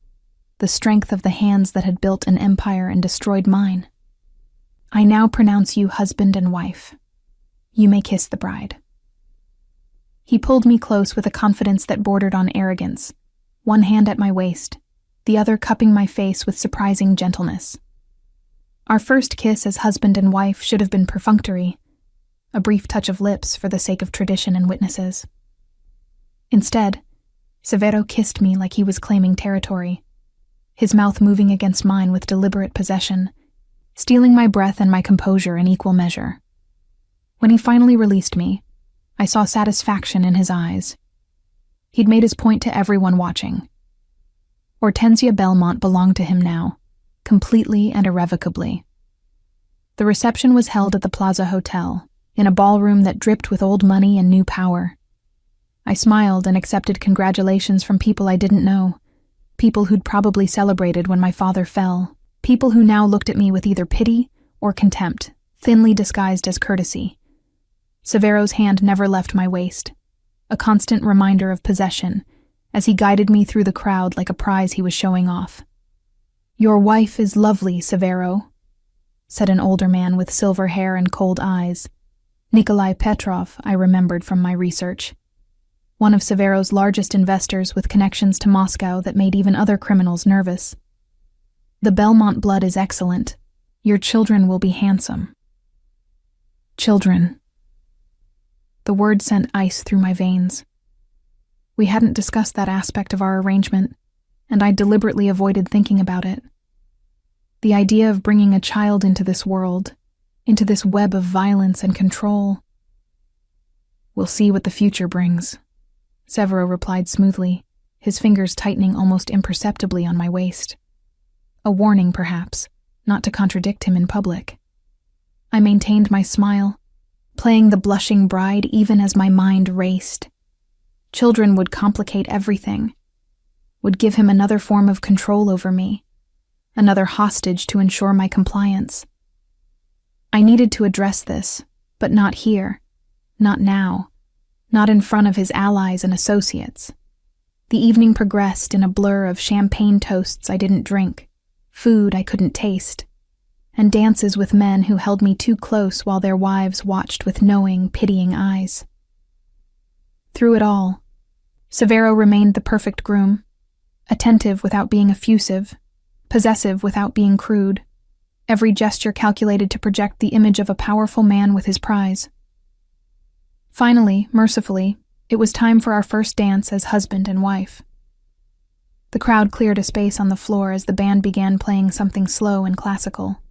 the strength of the hands that had built an empire and destroyed mine. I now pronounce you husband and wife. You may kiss the bride. He pulled me close with a confidence that bordered on arrogance, one hand at my waist, the other cupping my face with surprising gentleness. Our first kiss as husband and wife should have been perfunctory, a brief touch of lips for the sake of tradition and witnesses. Instead, Severo kissed me like he was claiming territory, his mouth moving against mine with deliberate possession, stealing my breath and my composure in equal measure. When he finally released me, I saw satisfaction in his eyes. He'd made his point to everyone watching. Hortensia Belmont belonged to him now, completely and irrevocably. The reception was held at the Plaza Hotel, in a ballroom that dripped with old money and new power. I smiled and accepted congratulations from people I didn't know, people who'd probably celebrated when my father fell, people who now looked at me with either pity or contempt, thinly disguised as courtesy. Severo's hand never left my waist, a constant reminder of possession, as he guided me through the crowd like a prize he was showing off. "Your wife is lovely, Severo," said an older man with silver hair and cold eyes. Nikolai Petrov, I remembered from my research. One of Severo's largest investors with connections to Moscow that made even other criminals nervous. "The Belmont blood is excellent. Your children will be handsome." Children. The word sent ice through my veins. We hadn't discussed that aspect of our arrangement, and I deliberately avoided thinking about it. The idea of bringing a child into this world, into this web of violence and control. "We'll see what the future brings," Severo replied smoothly, his fingers tightening almost imperceptibly on my waist. A warning, perhaps, not to contradict him in public. I maintained my smile, playing the blushing bride even as my mind raced. Children would complicate everything, would give him another form of control over me, another hostage to ensure my compliance. I needed to address this, but not here, not now, not in front of his allies and associates. The evening progressed in a blur of champagne toasts I didn't drink, food I couldn't taste, and dances with men who held me too close while their wives watched with knowing, pitying eyes. Through it all, Severo remained the perfect groom, attentive without being effusive, possessive without being crude, every gesture calculated to project the image of a powerful man with his prize. Finally, mercifully, it was time for our first dance as husband and wife. The crowd cleared a space on the floor as the band began playing something slow and classical.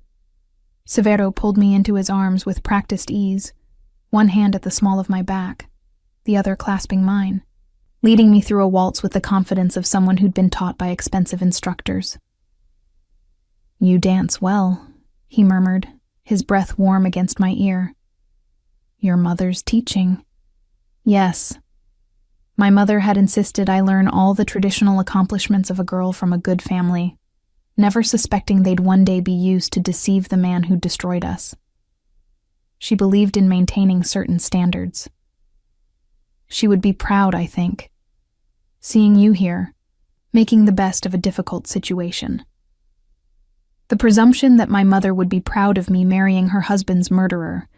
Severo pulled me into his arms with practiced ease, one hand at the small of my back, the other clasping mine, leading me through a waltz with the confidence of someone who'd been taught by expensive instructors. "You dance well," he murmured, his breath warm against my ear. "Your mother's teaching." Yes. My mother had insisted I learn all the traditional accomplishments of a girl from a good family, never suspecting they'd one day be used to deceive the man who destroyed us. She believed in maintaining certain standards. She would be proud, I think, seeing you here, making the best of a difficult situation. The presumption that my mother would be proud of me marrying her husband's murderer,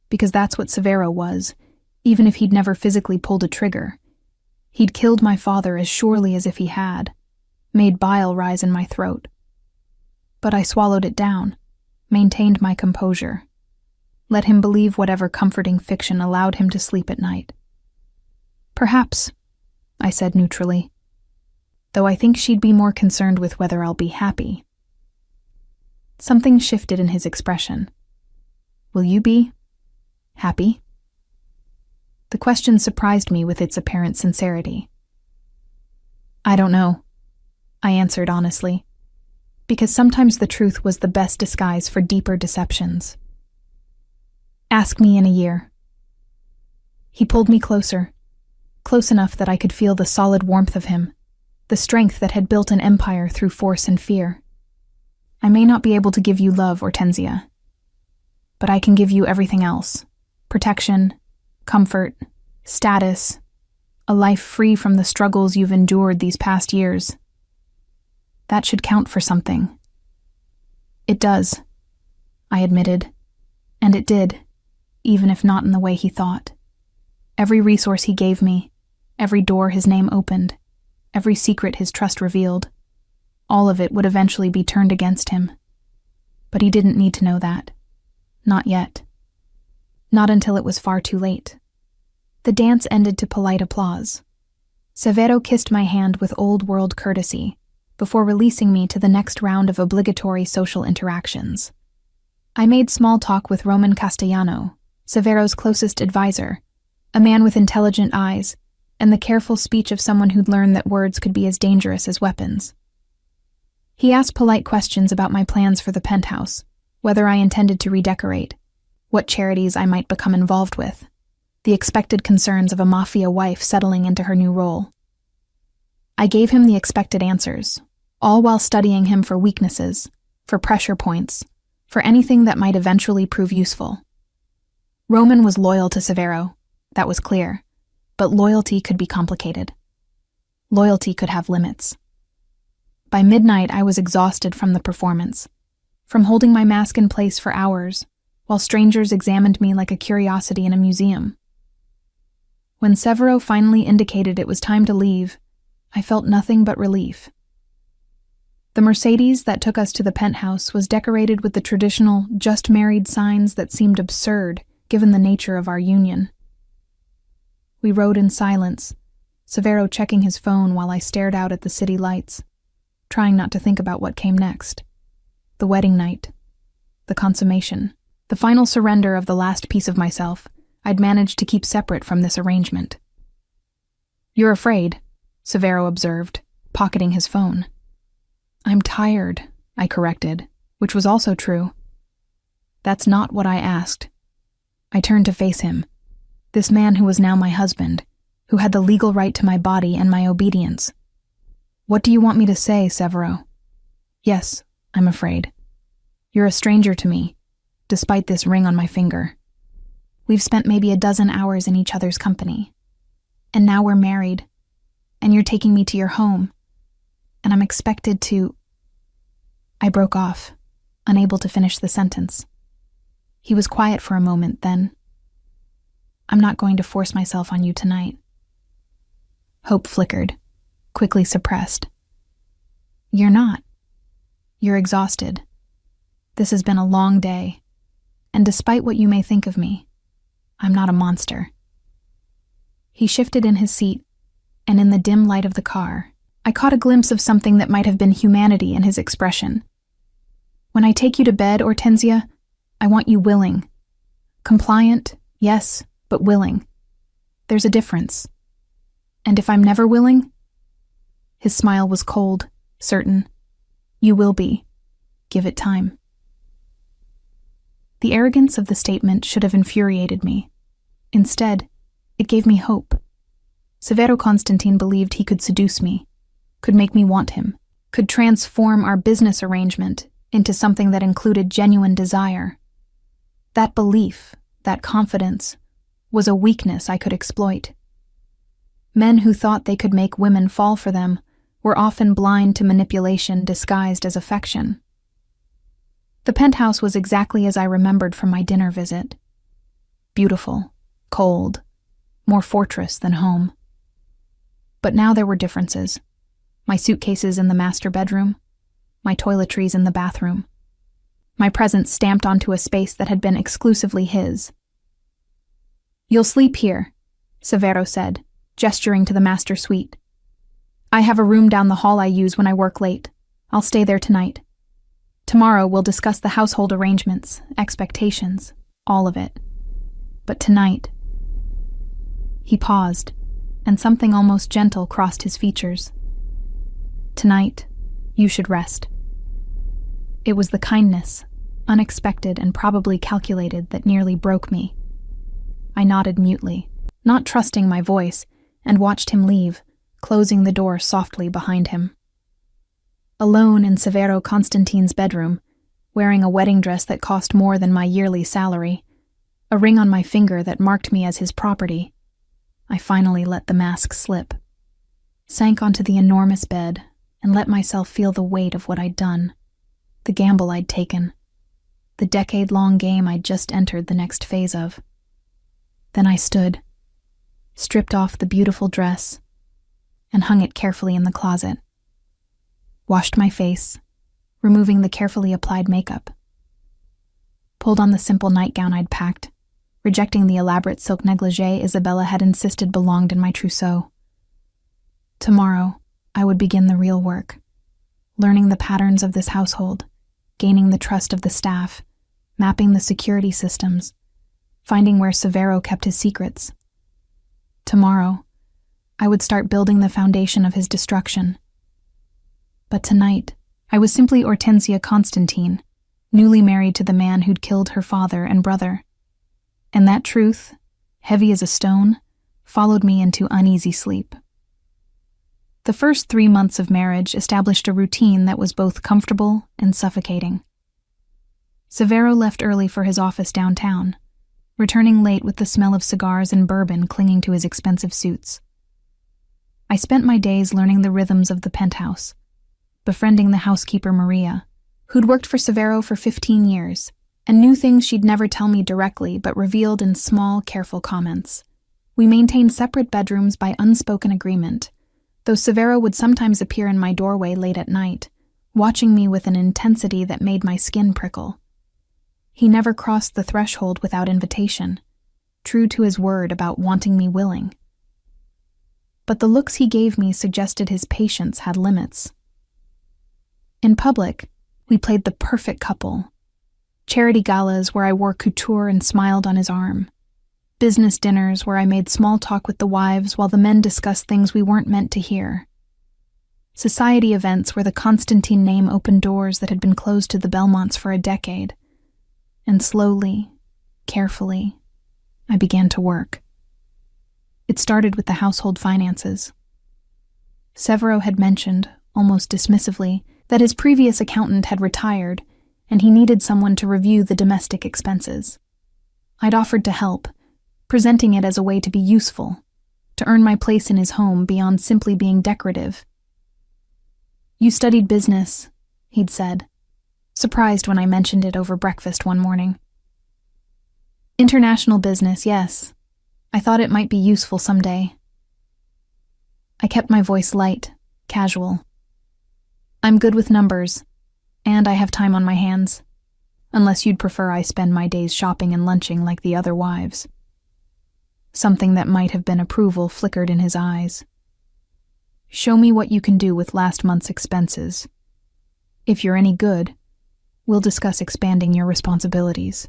because that's what Severo was, even if he'd never physically pulled a trigger. He'd killed my father as surely as if he had, made bile rise in my throat. But I swallowed it down, maintained my composure, let him believe whatever comforting fiction allowed him to sleep at night. "Perhaps," I said neutrally, "though I think she'd be more concerned with whether I'll be happy." Something shifted in his expression. "Will you be happy?" The question surprised me with its apparent sincerity. "I don't know," I answered honestly, because sometimes the truth was the best disguise for deeper deceptions. "Ask me in a year." He pulled me closer, close enough that I could feel the solid warmth of him, the strength that had built an empire through force and fear. "I may not be able to give you love, Hortensia, but I can give you everything else: protection, comfort, status, a life free from the struggles you've endured these past years. That should count for something." "It does," I admitted, and it did, even if not in the way he thought. Every resource he gave me, every door his name opened, every secret his trust revealed, all of it would eventually be turned against him. But he didn't need to know that. Not yet. Not until it was far too late. The dance ended to polite applause. Severo kissed my hand with old-world courtesy before releasing me to the next round of obligatory social interactions. I made small talk with Roman Castellano, Severo's closest advisor, a man with intelligent eyes and the careful speech of someone who'd learned that words could be as dangerous as weapons. He asked polite questions about my plans for the penthouse, whether I intended to redecorate, what charities I might become involved with, the expected concerns of a mafia wife settling into her new role. I gave him the expected answers, all while studying him for weaknesses, for pressure points, for anything that might eventually prove useful. Roman was loyal to Severo, that was clear, but loyalty could be complicated. Loyalty could have limits. By midnight, I was exhausted from the performance, from holding my mask in place for hours, while strangers examined me like a curiosity in a museum. When Severo finally indicated it was time to leave, I felt nothing but relief. The Mercedes that took us to the penthouse was decorated with the traditional "just married" signs that seemed absurd given the nature of our union. We rode in silence, Severo checking his phone while I stared out at the city lights, trying not to think about what came next. The wedding night, the consummation, the final surrender of the last piece of myself I'd managed to keep separate from this arrangement. "You're afraid," Severo observed, pocketing his phone. "I'm tired," I corrected, which was also true. "That's not what I asked." I turned to face him, this man who was now my husband, who had the legal right to my body and my obedience. "What do you want me to say, Severo?" "Yes, I'm afraid. You're a stranger to me, despite this ring on my finger. We've spent maybe a dozen hours in each other's company. And now we're married, and you're taking me to your home, and I'm expected to—" I broke off, unable to finish the sentence. He was quiet for a moment, then, "I'm not going to force myself on you tonight." Hope flickered, quickly suppressed. "You're not. You're exhausted. This has been a long day, and despite what you may think of me, I'm not a monster." He shifted in his seat, and in the dim light of the car, I caught a glimpse of something that might have been humanity in his expression. "When I take you to bed, Hortensia, I want you willing. Compliant, yes, but willing. There's a difference. And if I'm never willing—" His smile was cold, certain. "You will be. Give it time." The arrogance of the statement should have infuriated me. Instead, it gave me hope. Severo Constantine believed he could seduce me, could make me want him, could transform our business arrangement into something that included genuine desire. That belief, that confidence, was a weakness I could exploit. Men who thought they could make women fall for them were often blind to manipulation disguised as affection. The penthouse was exactly as I remembered from my dinner visit. Beautiful, cold, more fortress than home. But now there were differences. My suitcases in the master bedroom, my toiletries in the bathroom. My presence stamped onto a space that had been exclusively his. "You'll sleep here," Severo said, gesturing to the master suite. "I have a room down the hall I use when I work late. I'll stay there tonight. Tomorrow we'll discuss the household arrangements, expectations, all of it. But tonight—" He paused, and something almost gentle crossed his features. "Tonight, you should rest." It was the kindness, unexpected and probably calculated, that nearly broke me. I nodded mutely, not trusting my voice, and watched him leave, closing the door softly behind him. Alone in Severo Constantine's bedroom, wearing a wedding dress that cost more than my yearly salary, a ring on my finger that marked me as his property, I finally let the mask slip, sank onto the enormous bed, and let myself feel the weight of what I'd done, the gamble I'd taken, the decade-long game I'd just entered the next phase of. Then I stood, stripped off the beautiful dress, and hung it carefully in the closet. Washed my face, removing the carefully applied makeup, pulled on the simple nightgown I'd packed, rejecting the elaborate silk negligee Isabella had insisted belonged in my trousseau. Tomorrow, I would begin the real work, learning the patterns of this household, gaining the trust of the staff, mapping the security systems, finding where Severo kept his secrets. Tomorrow, I would start building the foundation of his destruction. But tonight, I was simply Hortensia Constantine, newly married to the man who'd killed her father and brother. And that truth, heavy as a stone, followed me into uneasy sleep. The first 3 months of marriage established a routine that was both comfortable and suffocating. Severo left early for his office downtown, returning late with the smell of cigars and bourbon clinging to his expensive suits. I spent my days learning the rhythms of the penthouse, befriending the housekeeper Maria, who'd worked for Severo for 15 years, and knew things she'd never tell me directly but revealed in small, careful comments. We maintained separate bedrooms by unspoken agreement, though Severo would sometimes appear in my doorway late at night, watching me with an intensity that made my skin prickle. He never crossed the threshold without invitation, true to his word about wanting me willing. But the looks he gave me suggested his patience had limits. In public, we played the perfect couple. Charity galas where I wore couture and smiled on his arm. Business dinners where I made small talk with the wives while the men discussed things we weren't meant to hear. Society events where the Constantine name opened doors that had been closed to the Belmonts for a decade. And slowly, carefully, I began to work. It started with the household finances. Severo had mentioned, almost dismissively, that his previous accountant had retired and he needed someone to review the domestic expenses. I'd offered to help, presenting it as a way to be useful, to earn my place in his home beyond simply being decorative. "You studied business," he'd said, surprised when I mentioned it over breakfast one morning. "International business, yes. I thought it might be useful someday." I kept my voice light, casual. "I'm good with numbers, and I have time on my hands, unless you'd prefer I spend my days shopping and lunching like the other wives." Something that might have been approval flickered in his eyes. "Show me what you can do with last month's expenses. If you're any good, we'll discuss expanding your responsibilities."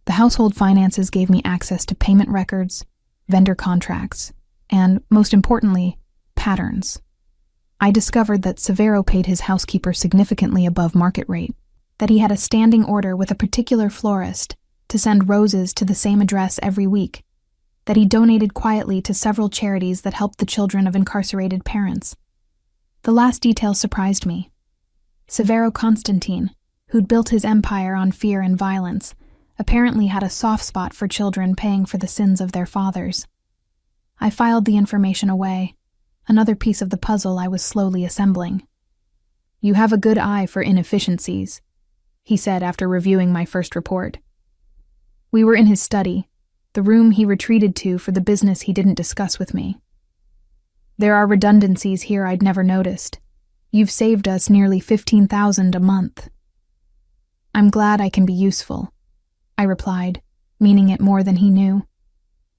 The household finances gave me access to payment records, vendor contracts, and, most importantly, patterns. I discovered that Severo paid his housekeeper significantly above market rate, that he had a standing order with a particular florist to send roses to the same address every week, that he donated quietly to several charities that helped the children of incarcerated parents. The last detail surprised me. Severo Constantine, who'd built his empire on fear and violence, apparently had a soft spot for children paying for the sins of their fathers. I filed the information away, another piece of the puzzle I was slowly assembling. "You have a good eye for inefficiencies," he said after reviewing my first report. We were in his study, the room he retreated to for the business he didn't discuss with me. "There are redundancies here I'd never noticed. You've saved us nearly $15,000 a month." "I'm glad I can be useful," I replied, meaning it more than he knew.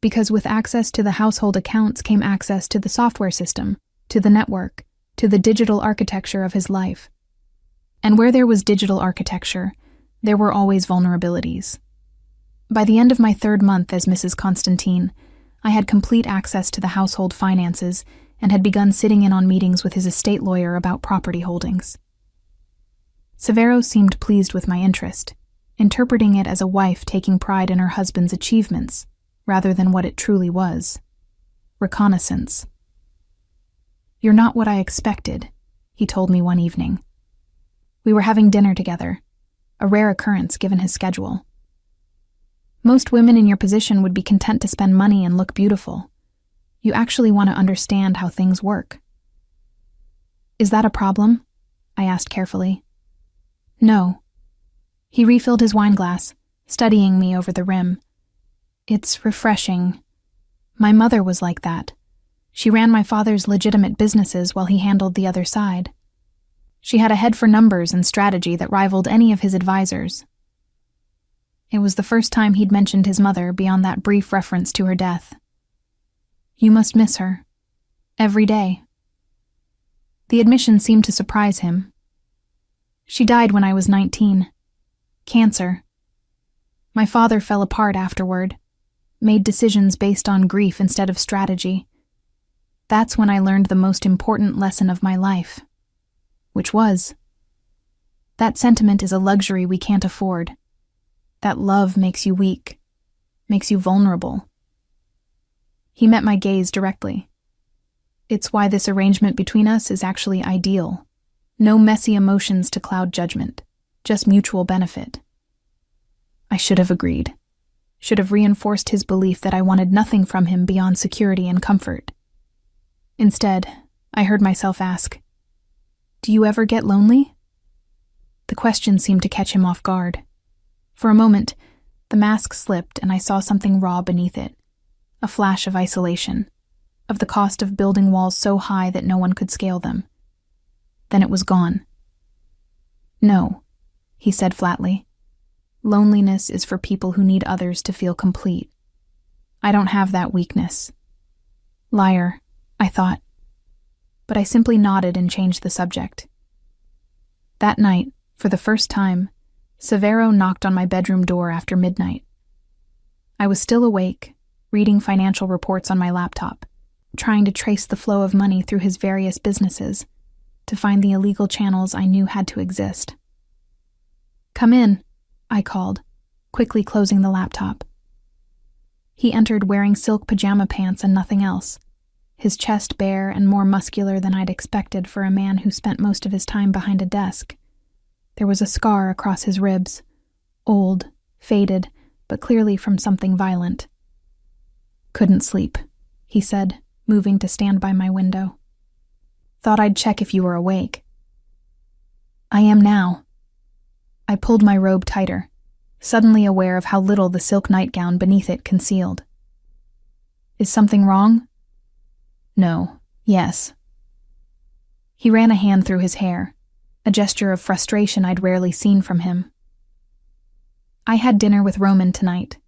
Because with access to the household accounts came access to the software system, to the network, to the digital architecture of his life. And where there was digital architecture, there were always vulnerabilities. By the end of my 3rd month as Mrs. Constantine, I had complete access to the household finances and had begun sitting in on meetings with his estate lawyer about property holdings. Severo seemed pleased with my interest, interpreting it as a wife taking pride in her husband's achievements, rather than what it truly was: reconnaissance. "You're not what I expected," he told me one evening. We were having dinner together, a rare occurrence given his schedule. "Most women in your position would be content to spend money and look beautiful. You actually want to understand how things work." "Is that a problem?" I asked carefully. "No." He refilled his wineglass, studying me over the rim. "It's refreshing. My mother was like that. She ran my father's legitimate businesses while he handled the other side. She had a head for numbers and strategy that rivaled any of his advisors. It was the first time he'd mentioned his mother beyond that brief reference to her death. "You must miss her. Every day." The admission seemed to surprise him. "She died when I was 19. Cancer. My father fell apart afterward, made decisions based on grief instead of strategy. That's when I learned the most important lesson of my life. Which was, that sentiment is a luxury we can't afford. That love makes you weak, makes you vulnerable." He met my gaze directly. "It's why this arrangement between us is actually ideal. No messy emotions to cloud judgment, just mutual benefit." I should have agreed. Should have reinforced his belief that I wanted nothing from him beyond security and comfort. Instead, I heard myself ask, "Do you ever get lonely?" The question seemed to catch him off guard. For a moment, the mask slipped and I saw something raw beneath it, a flash of isolation, of the cost of building walls so high that no one could scale them. Then it was gone. "No," he said flatly. "Loneliness is for people who need others to feel complete. I don't have that weakness." Liar, I thought. But I simply nodded and changed the subject. That night, for the first time, Severo knocked on my bedroom door after midnight. I was still awake, reading financial reports on my laptop, trying to trace the flow of money through his various businesses, to find the illegal channels I knew had to exist. "Come in," I called, quickly closing the laptop. He entered wearing silk pajama pants and nothing else, his chest bare and more muscular than I'd expected for a man who spent most of his time behind a desk. There was a scar across his ribs, old, faded, but clearly from something violent. "Couldn't sleep," he said, moving to stand by my window. "Thought I'd check if you were awake." "I am now." I pulled my robe tighter, suddenly aware of how little the silk nightgown beneath it concealed. "Is something wrong?" "No. Yes." He ran a hand through his hair, a gesture of frustration I'd rarely seen from him. "I had dinner with Roman tonight.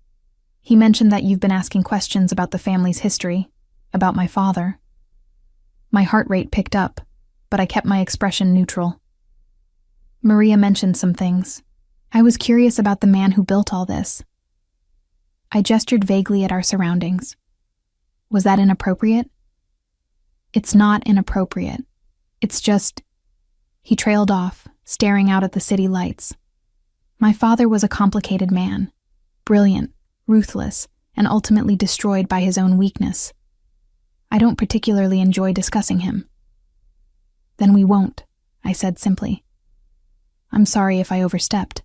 He mentioned that you've been asking questions about the family's history, about my father." My heart rate picked up, but I kept my expression neutral. "Maria mentioned some things. I was curious about the man who built all this." I gestured vaguely at our surroundings. "Was that inappropriate?" "It's not inappropriate. It's just..." He trailed off, staring out at the city lights. "My father was a complicated man, brilliant, ruthless, and ultimately destroyed by his own weakness. I don't particularly enjoy discussing him." "Then we won't," I said simply. "I'm sorry if I overstepped."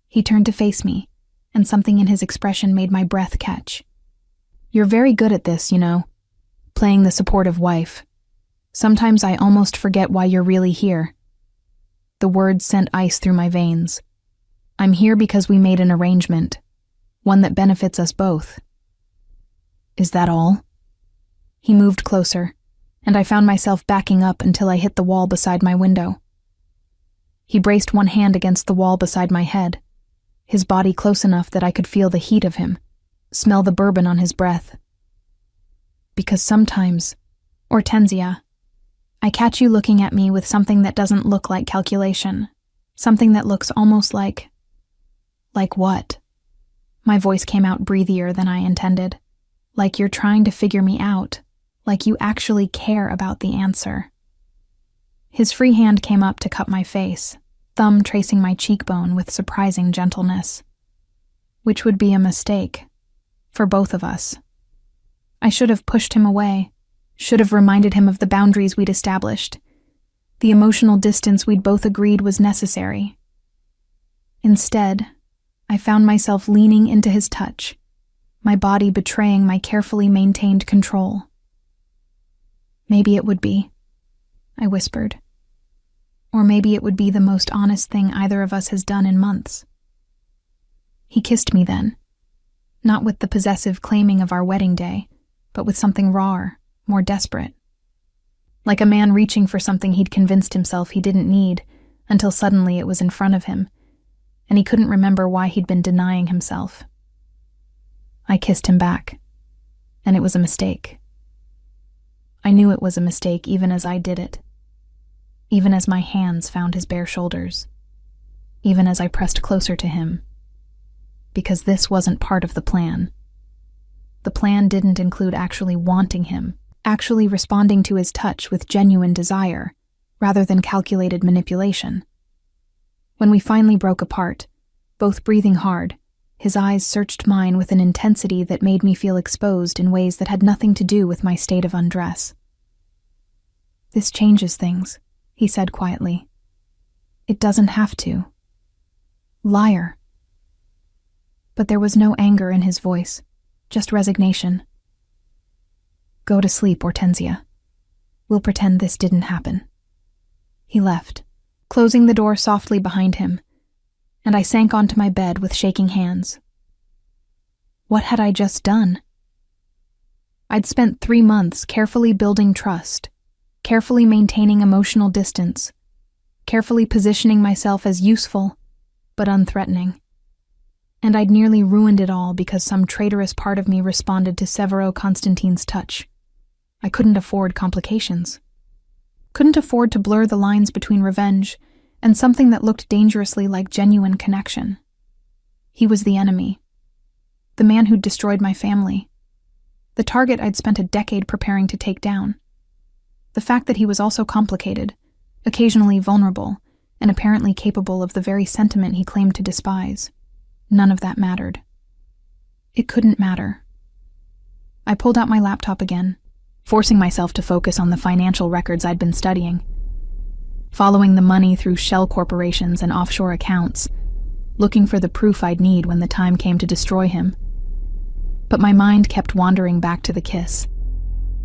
He turned to face me, and something in his expression made my breath catch. "You're very good at this, you know, playing the supportive wife. Sometimes I almost forget why you're really here." The words sent ice through my veins. "I'm here because we made an arrangement, one that benefits us both." "Is that all?" He moved closer, and I found myself backing up until I hit the wall beside my window. He braced one hand against the wall beside my head, his body close enough that I could feel the heat of him, smell the bourbon on his breath. "Because sometimes, Hortensia, I catch you looking at me with something that doesn't look like calculation, something that looks almost like..." "Like what?" My voice came out breathier than I intended. "Like you're trying to figure me out, like you actually care about the answer." His free hand came up to cup my face, thumb tracing my cheekbone with surprising gentleness. Which would be a mistake, for both of us. I should have pushed him away, should have reminded him of the boundaries we'd established, the emotional distance we'd both agreed was necessary. Instead, I found myself leaning into his touch, my body betraying my carefully maintained control. "Maybe it would be," I whispered. "Or maybe it would be the most honest thing either of us has done in months." He kissed me then, not with the possessive claiming of our wedding day, but with something rawer, more desperate. Like a man reaching for something he'd convinced himself he didn't need, until suddenly it was in front of him, and he couldn't remember why he'd been denying himself. I kissed him back, and it was a mistake. I knew it was a mistake even as I did it, even as my hands found his bare shoulders, even as I pressed closer to him, because this wasn't part of the plan. The plan didn't include actually wanting him, actually responding to his touch with genuine desire, rather than calculated manipulation. When we finally broke apart, both breathing hard, his eyes searched mine with an intensity that made me feel exposed in ways that had nothing to do with my state of undress. "This changes things," he said quietly. "It doesn't have to." Liar. But there was no anger in his voice, just resignation. "Go to sleep, Hortensia. We'll pretend this didn't happen." He left, closing the door softly behind him, and I sank onto my bed with shaking hands. What had I just done? I'd spent 3 months carefully building trust, carefully maintaining emotional distance, carefully positioning myself as useful but unthreatening. And I'd nearly ruined it all because some traitorous part of me responded to Severo Constantine's touch. I couldn't afford complications. Couldn't afford to blur the lines between revenge and something that looked dangerously like genuine connection. He was the enemy. The man who'd destroyed my family. The target I'd spent a decade preparing to take down. The fact that he was also complicated, occasionally vulnerable, and apparently capable of the very sentiment he claimed to despise. None of that mattered. It couldn't matter. I pulled out my laptop again, forcing myself to focus on the financial records I'd been studying, following the money through shell corporations and offshore accounts, looking for the proof I'd need when the time came to destroy him. But my mind kept wandering back to the kiss,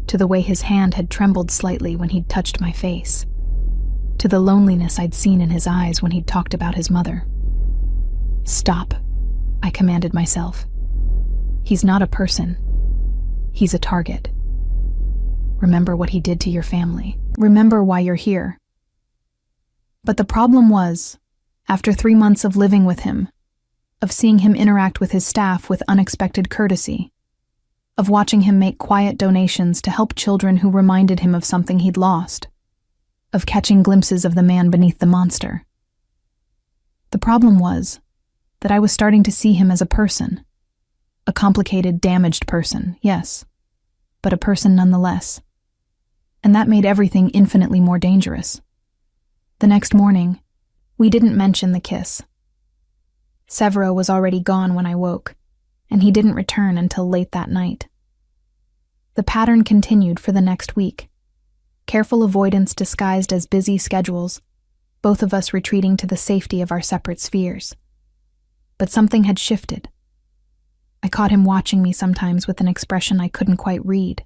to the way his hand had trembled slightly when he'd touched my face, to the loneliness I'd seen in his eyes when he'd talked about his mother. "Stop," I commanded myself. "He's not a person. He's a target. Remember what he did to your family. Remember why you're here." But the problem was, after 3 months of living with him, of seeing him interact with his staff with unexpected courtesy, of watching him make quiet donations to help children who reminded him of something he'd lost, of catching glimpses of the man beneath the monster. The problem was that I was starting to see him as a person. A complicated, damaged person, yes, but a person nonetheless. And that made everything infinitely more dangerous. The next morning, we didn't mention the kiss. Severo was already gone when I woke, and he didn't return until late that night. The pattern continued for the next week. Careful avoidance disguised as busy schedules, both of us retreating to the safety of our separate spheres. But something had shifted. I caught him watching me sometimes with an expression I couldn't quite read.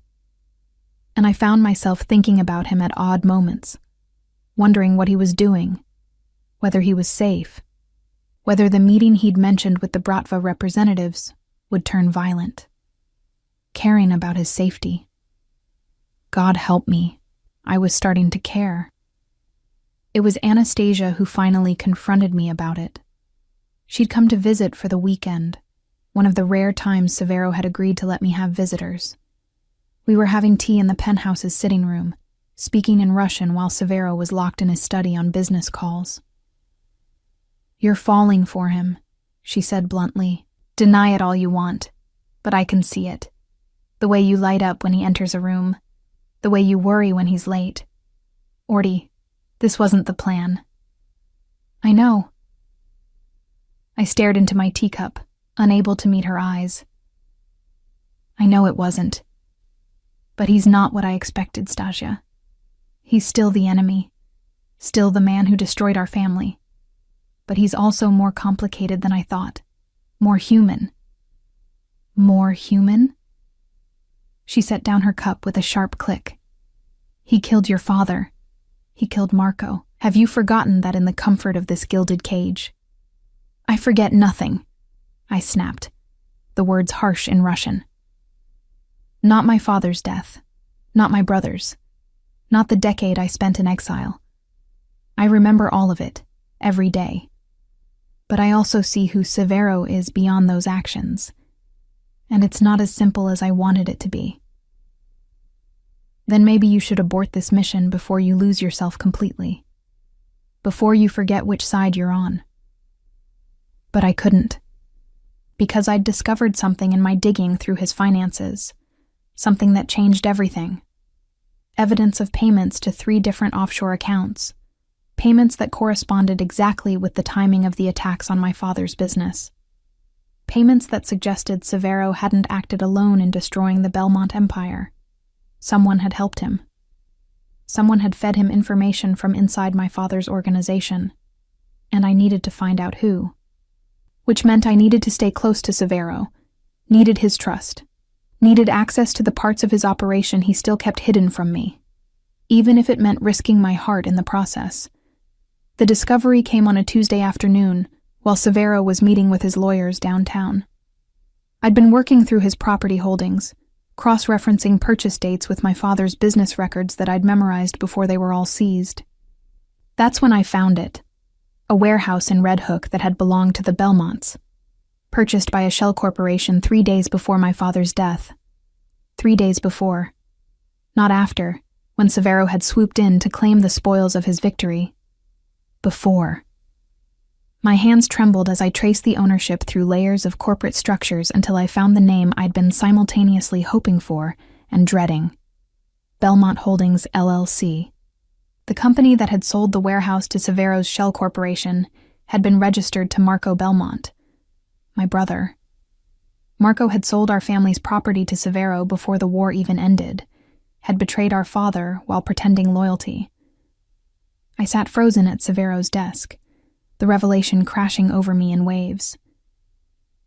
And I found myself thinking about him at odd moments, wondering what he was doing, whether he was safe, whether the meeting he'd mentioned with the Bratva representatives would turn violent. Caring about his safety. God help me, I was starting to care. It was Anastasia who finally confronted me about it. She'd come to visit for the weekend, one of the rare times Severo had agreed to let me have visitors. We were having tea in the penthouse's sitting room, speaking in Russian while Severo was locked in his study on business calls. "You're falling for him," she said bluntly. "Deny it all you want, but I can see it. The way you light up when he enters a room, the way you worry when he's late. Orty, this wasn't the plan." "I know." I stared into my teacup, unable to meet her eyes. "I know it wasn't. But he's not what I expected, Stasia. He's still the enemy, still the man who destroyed our family. But he's also more complicated than I thought, more human." "More human?" She set down her cup with a sharp click. "He killed your father. He killed Marco. Have you forgotten that in the comfort of this gilded cage?" "I forget nothing," I snapped, the words harsh in Russian. "Not my father's death, not my brother's, not the decade I spent in exile. I remember all of it, every day. But I also see who Severo is beyond those actions, and it's not as simple as I wanted it to be. Then maybe you should abort this mission before you lose yourself completely, before you forget which side you're on. But I couldn't, because I'd discovered something in my digging through his finances, something that changed everything. Evidence of payments to 3 different offshore accounts, payments that corresponded exactly with the timing of the attacks on my father's business. Payments that suggested Severo hadn't acted alone in destroying the Belmont Empire. Someone had helped him. Someone had fed him information from inside my father's organization, and I needed to find out who. Which meant I needed to stay close to Severo, needed his trust, needed access to the parts of his operation he still kept hidden from me, even if it meant risking my heart in the process. The discovery came on a Tuesday afternoon, while Severo was meeting with his lawyers downtown. I'd been working through his property holdings, cross-referencing purchase dates with my father's business records that I'd memorized before they were all seized. That's when I found it, a warehouse in Red Hook that had belonged to the Belmonts, purchased by a shell corporation 3 days before my father's death. 3 days before, not after, when Severo had swooped in to claim the spoils of his victory. Before. My hands trembled as I traced the ownership through layers of corporate structures until I found the name I'd been simultaneously hoping for and dreading. Belmont Holdings, LLC. The company that had sold the warehouse to Severo's shell corporation had been registered to Marco Belmont, my brother. Marco had sold our family's property to Severo before the war even ended, had betrayed our father while pretending loyalty. I sat frozen at Severo's desk, the revelation crashing over me in waves.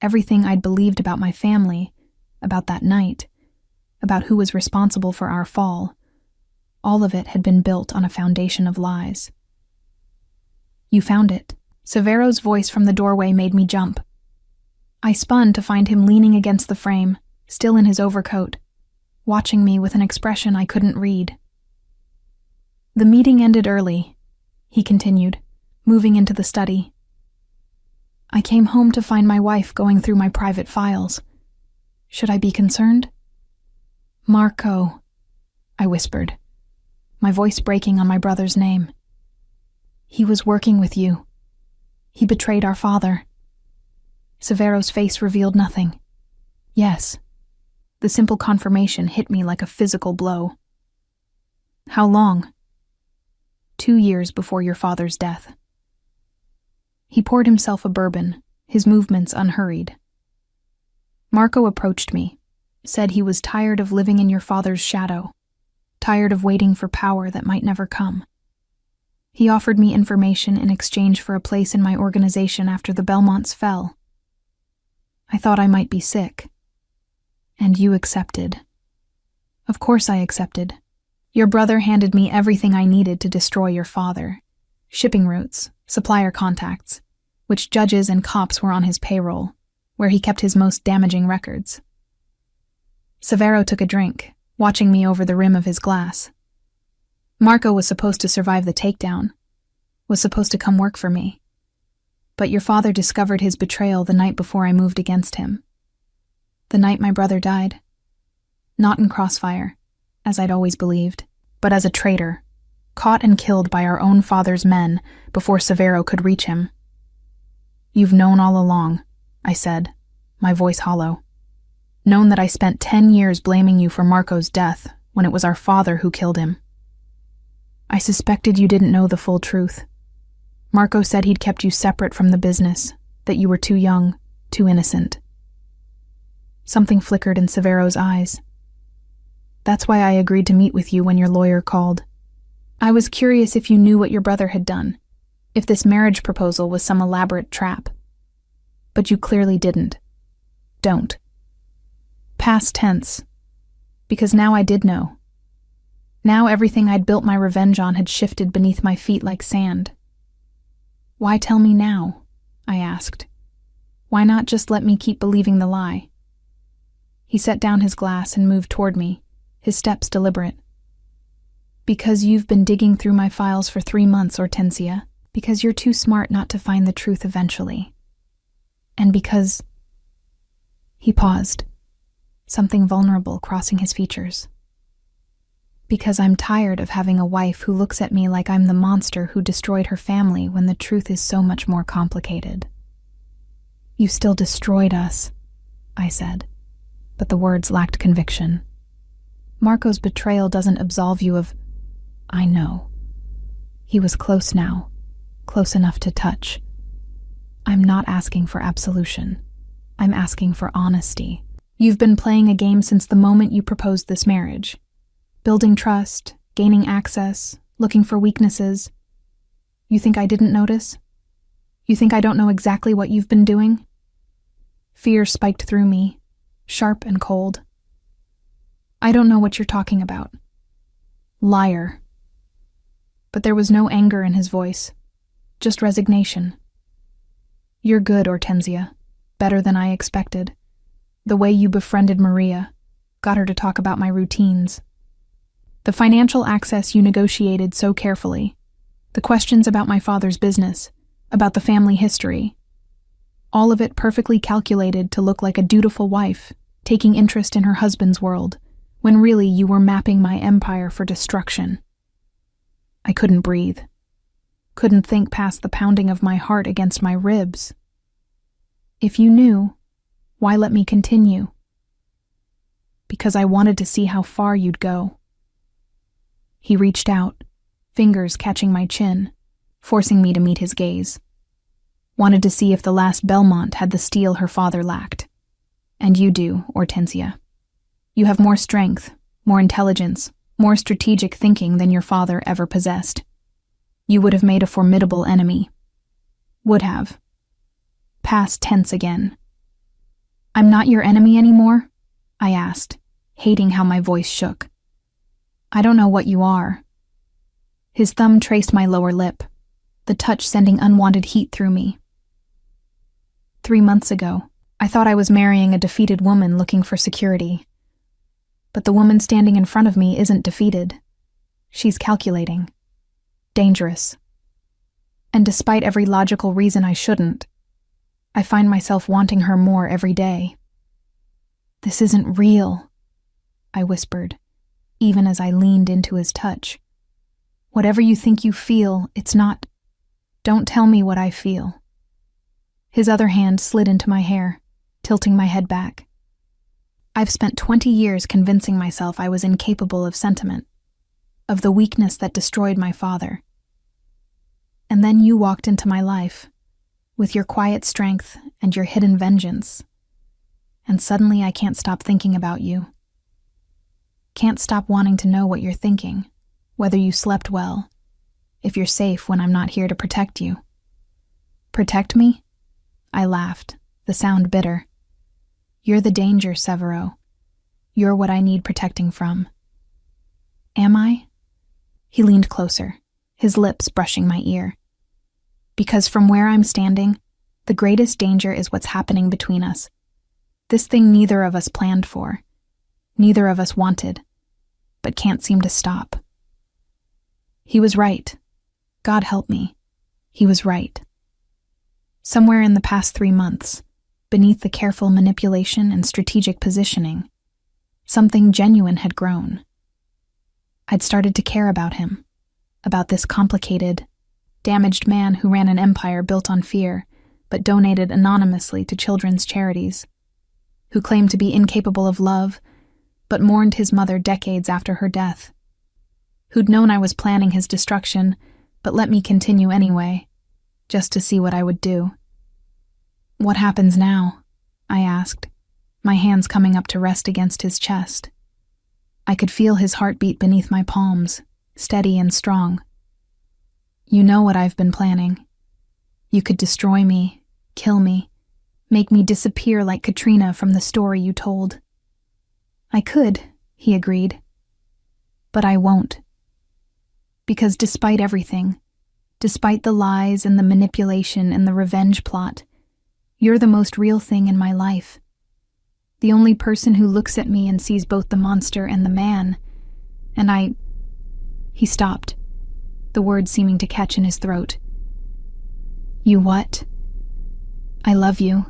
Everything I'd believed about my family, about that night, about who was responsible for our fall, all of it had been built on a foundation of lies. You found it. Severo's voice from the doorway made me jump. I spun to find him leaning against the frame, still in his overcoat, watching me with an expression I couldn't read. The meeting ended early, he continued, moving into the study. I came home to find my wife going through my private files. Should I be concerned? Marco, I whispered, my voice breaking on my brother's name. He was working with you. He betrayed our father. Severo's face revealed nothing. Yes. The simple confirmation hit me like a physical blow. How long? 2 years before your father's death. He poured himself a bourbon, his movements unhurried. Marco approached me, said he was tired of living in your father's shadow, tired of waiting for power that might never come. He offered me information in exchange for a place in my organization after the Belmonts fell. I thought I might be sick. And you accepted. Of course I accepted. Your brother handed me everything I needed to destroy your father. Shipping routes, supplier contacts, which judges and cops were on his payroll, where he kept his most damaging records. Severo took a drink, watching me over the rim of his glass. Marco was supposed to survive the takedown, was supposed to come work for me. But your father discovered his betrayal the night before I moved against him. The night my brother died. Not in crossfire, as I'd always believed, but as a traitor, caught and killed by our own father's men before Severo could reach him. You've known all along, I said, my voice hollow. Known that I spent 10 years blaming you for Marco's death when it was our father who killed him. I suspected you didn't know the full truth. Marco said he'd kept you separate from the business, that you were too young, too innocent. Something flickered in Severo's eyes. That's why I agreed to meet with you when your lawyer called. I was curious if you knew what your brother had done, if this marriage proposal was some elaborate trap. But you clearly didn't. Don't. Past tense. Because now I did know. Now everything I'd built my revenge on had shifted beneath my feet like sand. Why tell me now? I asked. Why not just let me keep believing the lie? He set down his glass and moved toward me, his steps deliberate. Because you've been digging through my files for 3 months, Hortensia. Because you're too smart not to find the truth eventually. And because... He paused, something vulnerable crossing his features. Because I'm tired of having a wife who looks at me like I'm the monster who destroyed her family when the truth is so much more complicated. You still destroyed us, I said, but the words lacked conviction. Marco's betrayal doesn't absolve you of... I know. He was close now, close enough to touch. I'm not asking for absolution. I'm asking for honesty. You've been playing a game since the moment you proposed this marriage. Building trust, gaining access, looking for weaknesses. You think I didn't notice? You think I don't know exactly what you've been doing? Fear spiked through me, sharp and cold. I don't know what you're talking about. Liar. But there was no anger in his voice, just resignation. You're good, Hortensia. Better than I expected. The way you befriended Maria, got her to talk about my routines. The financial access you negotiated so carefully. The questions about my father's business, about the family history. All of it perfectly calculated to look like a dutiful wife, taking interest in her husband's world, when really you were mapping my empire for destruction. I couldn't breathe. Couldn't think past the pounding of my heart against my ribs. If you knew, why let me continue? Because I wanted to see how far you'd go. He reached out, fingers catching my chin, forcing me to meet his gaze. Wanted to see if the last Belmont had the steel her father lacked. And you do, Hortensia. You have more strength, more intelligence, more strategic thinking than your father ever possessed. You would have made a formidable enemy. Would have. Past tense again. I'm not your enemy anymore? I asked, hating how my voice shook. I don't know what you are. His thumb traced my lower lip, the touch sending unwanted heat through me. 3 months ago, I thought I was marrying a defeated woman looking for security. But the woman standing in front of me isn't defeated. She's calculating. Dangerous. And despite every logical reason I shouldn't, I find myself wanting her more every day. This isn't real, I whispered, even as I leaned into his touch. Whatever you think you feel, it's not. Don't tell me what I feel. His other hand slid into my hair, tilting my head back. I've spent 20 years convincing myself I was incapable of sentiment, of the weakness that destroyed my father. And then you walked into my life, with your quiet strength and your hidden vengeance. And suddenly I can't stop thinking about you. Can't stop wanting to know what you're thinking, whether you slept well, if you're safe when I'm not here to protect you. Protect me? I laughed, the sound bitter. You're the danger, Severo. You're what I need protecting from. Am I? He leaned closer, his lips brushing my ear. Because from where I'm standing, the greatest danger is what's happening between us. This thing neither of us planned for, neither of us wanted, but can't seem to stop. He was right. God help me. He was right. Somewhere in the past 3 months, beneath the careful manipulation and strategic positioning, something genuine had grown. I'd started to care about him, about this complicated, damaged man who ran an empire built on fear, but donated anonymously to children's charities, who claimed to be incapable of love, but mourned his mother decades after her death, who'd known I was planning his destruction, but let me continue anyway, just to see what I would do. What happens now? I asked, my hands coming up to rest against his chest. I could feel his heartbeat beneath my palms, steady and strong. You know what I've been planning. You could destroy me, kill me, make me disappear like Katrina from the story you told. I could, he agreed. But I won't. Because despite everything, despite the lies and the manipulation and the revenge plot, you're the most real thing in my life. The only person who looks at me and sees both the monster and the man. And He stopped, the words seeming to catch in his throat. You what? I love you,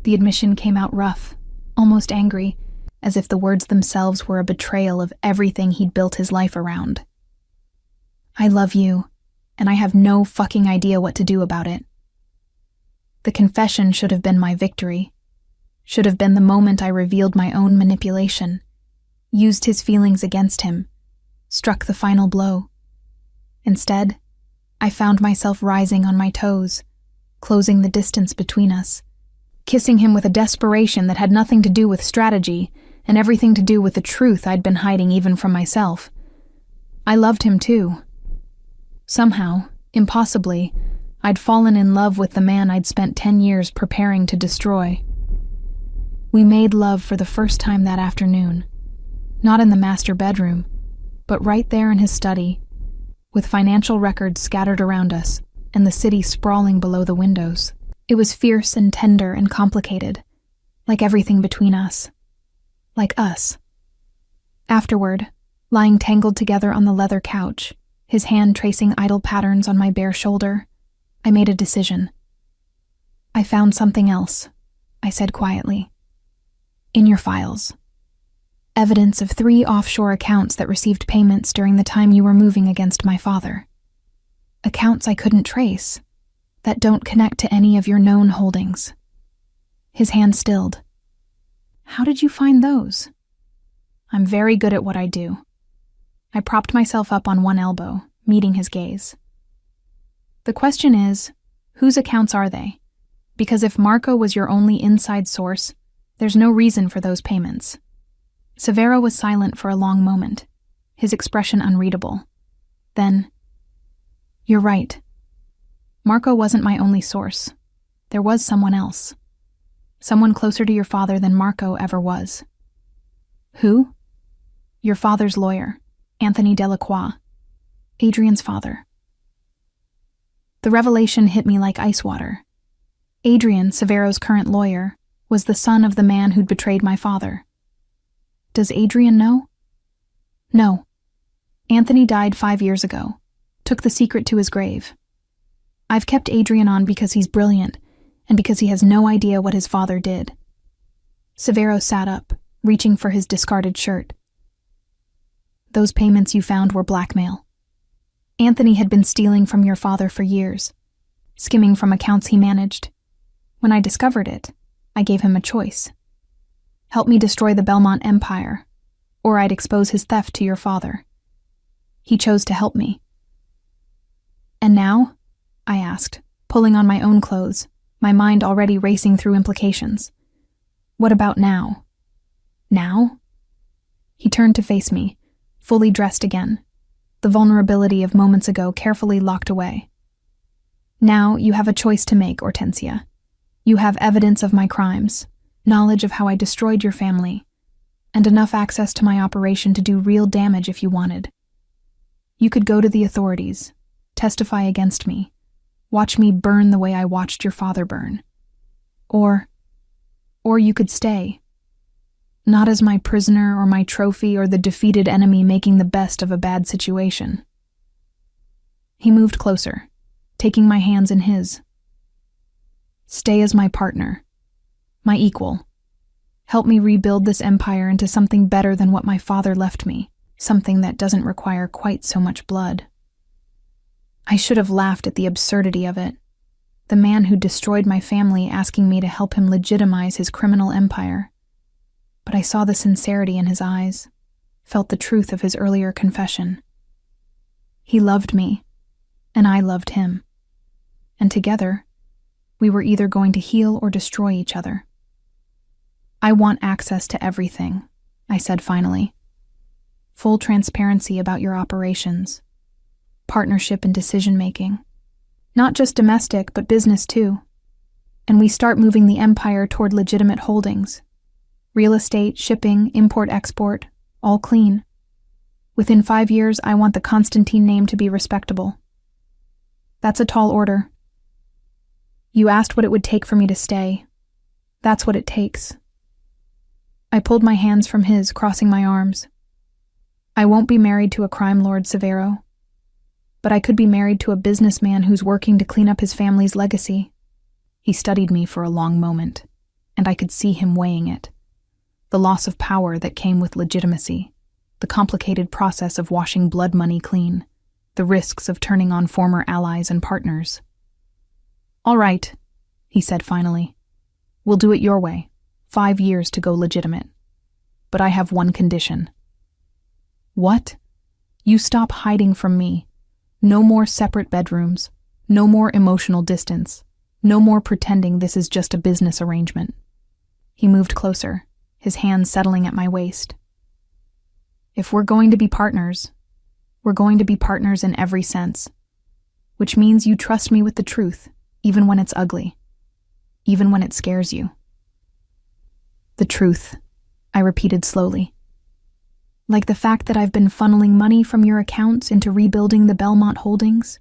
The admission came out rough, almost angry, as if the words themselves were a betrayal of everything he'd built his life around. I love you, and I have no fucking idea what to do about it. The confession should have been my victory, should have been the moment I revealed my own manipulation, used his feelings against him, struck the final blow. Instead, I found myself rising on my toes, closing the distance between us, kissing him with a desperation that had nothing to do with strategy and everything to do with the truth I'd been hiding even from myself. I loved him too. Somehow, impossibly, I'd fallen in love with the man I'd spent 10 years preparing to destroy. We made love for the first time that afternoon, not in the master bedroom, but right there in his study, with financial records scattered around us and the city sprawling below the windows. It was fierce and tender and complicated, like everything between us. Like us. Afterward, lying tangled together on the leather couch, his hand tracing idle patterns on my bare shoulder, I made a decision. I found something else, I said quietly. In your files. Evidence of 3 offshore accounts that received payments during the time you were moving against my father. Accounts I couldn't trace, that don't connect to any of your known holdings. His hand stilled. How did you find those? I'm very good at what I do. I propped myself up on one elbow, meeting his gaze. The question is, whose accounts are they? Because if Marco was your only inside source, there's no reason for those payments. Severo was silent for a long moment, his expression unreadable. Then, you're right. Marco wasn't my only source. There was someone else. Someone closer to your father than Marco ever was. Who? Your father's lawyer, Anthony Delacroix, Adrian's father. The revelation hit me like ice water. Adrian, Severo's current lawyer, was the son of the man who'd betrayed my father. Does Adrian know? No. Anthony died 5 years ago, took the secret to his grave. I've kept Adrian on because he's brilliant and because he has no idea what his father did. Severo sat up, reaching for his discarded shirt. Those payments you found were blackmail. Anthony had been stealing from your father for years, skimming from accounts he managed. When I discovered it, I gave him a choice. Help me destroy the Belmont Empire, or I'd expose his theft to your father. He chose to help me. And now? I asked, pulling on my own clothes, my mind already racing through implications. What about now? Now? He turned to face me, fully dressed again, the vulnerability of moments ago carefully locked away. Now you have a choice to make, Hortensia. You have evidence of my crimes, knowledge of how I destroyed your family, and enough access to my operation to do real damage if you wanted. You could go to the authorities, testify against me, watch me burn the way I watched your father burn. Or you could stay. Not as my prisoner or my trophy or the defeated enemy making the best of a bad situation. He moved closer, taking my hands in his. Stay as my partner, my equal. Help me rebuild this empire into something better than what my father left me, something that doesn't require quite so much blood. I should have laughed at the absurdity of it. The man who destroyed my family asking me to help him legitimize his criminal empire. But I saw the sincerity in his eyes, felt the truth of his earlier confession. He loved me, and I loved him. And together, we were either going to heal or destroy each other. I want access to everything, I said finally. Full transparency about your operations. Partnership and decision-making. Not just domestic, but business too. And we start moving the empire toward legitimate holdings. Real estate, shipping, import-export, all clean. Within 5 years, I want the Constantine name to be respectable. That's a tall order. You asked what it would take for me to stay. That's what it takes. I pulled my hands from his, crossing my arms. I won't be married to a crime lord, Severo. But I could be married to a businessman who's working to clean up his family's legacy. He studied me for a long moment, and I could see him weighing it. The loss of power that came with legitimacy, the complicated process of washing blood money clean, the risks of turning on former allies and partners. "All right," he said finally. "We'll do it your way. 5 years to go legitimate. But I have one condition." "What?" "You stop hiding from me. No more separate bedrooms. No more emotional distance. No more pretending this is just a business arrangement." He moved closer, his hands settling at my waist. "If we're going to be partners, we're going to be partners in every sense. Which means you trust me with the truth, even when it's ugly. Even when it scares you." "The truth," I repeated slowly. "Like the fact that I've been funneling money from your accounts into rebuilding the Belmont holdings?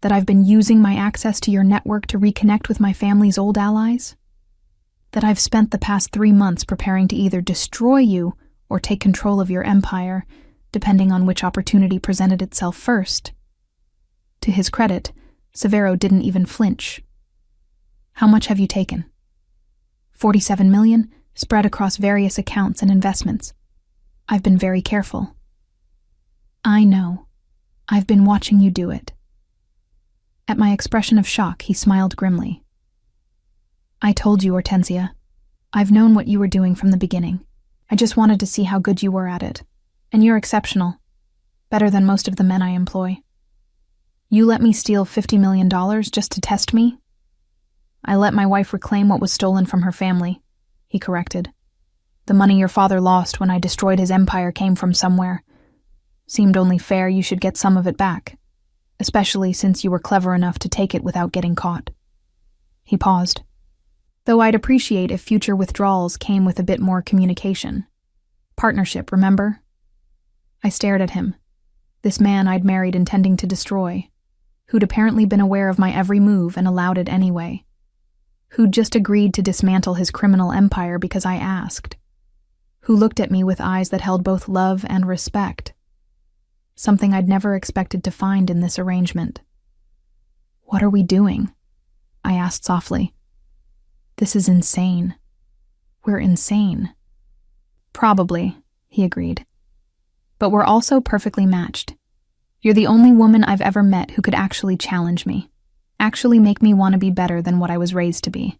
That I've been using my access to your network to reconnect with my family's old allies? That I've spent the past 3 months preparing to either destroy you or take control of your empire, depending on which opportunity presented itself first?" To his credit, Severo didn't even flinch. "How much have you taken?" 47 million, spread across various accounts and investments. I've been very careful." "I know. I've been watching you do it." At my expression of shock, he smiled grimly. "I told you, Hortensia. I've known what you were doing from the beginning. I just wanted to see how good you were at it. And you're exceptional. Better than most of the men I employ. You let me steal $50 million just to test me?" "I let my wife reclaim what was stolen from her family," he corrected. "The money your father lost when I destroyed his empire came from somewhere. Seemed only fair you should get some of it back, especially since you were clever enough to take it without getting caught." He paused. "Though I'd appreciate if future withdrawals came with a bit more communication. Partnership, remember?" I stared at him. This man I'd married intending to destroy, who'd apparently been aware of my every move and allowed it anyway. Who'd just agreed to dismantle his criminal empire because I asked. Who looked at me with eyes that held both love and respect. Something I'd never expected to find in this arrangement. "What are we doing?" I asked softly. "This is insane. We're insane." "Probably," he agreed. "But we're also perfectly matched. You're the only woman I've ever met who could actually challenge me, actually make me want to be better than what I was raised to be.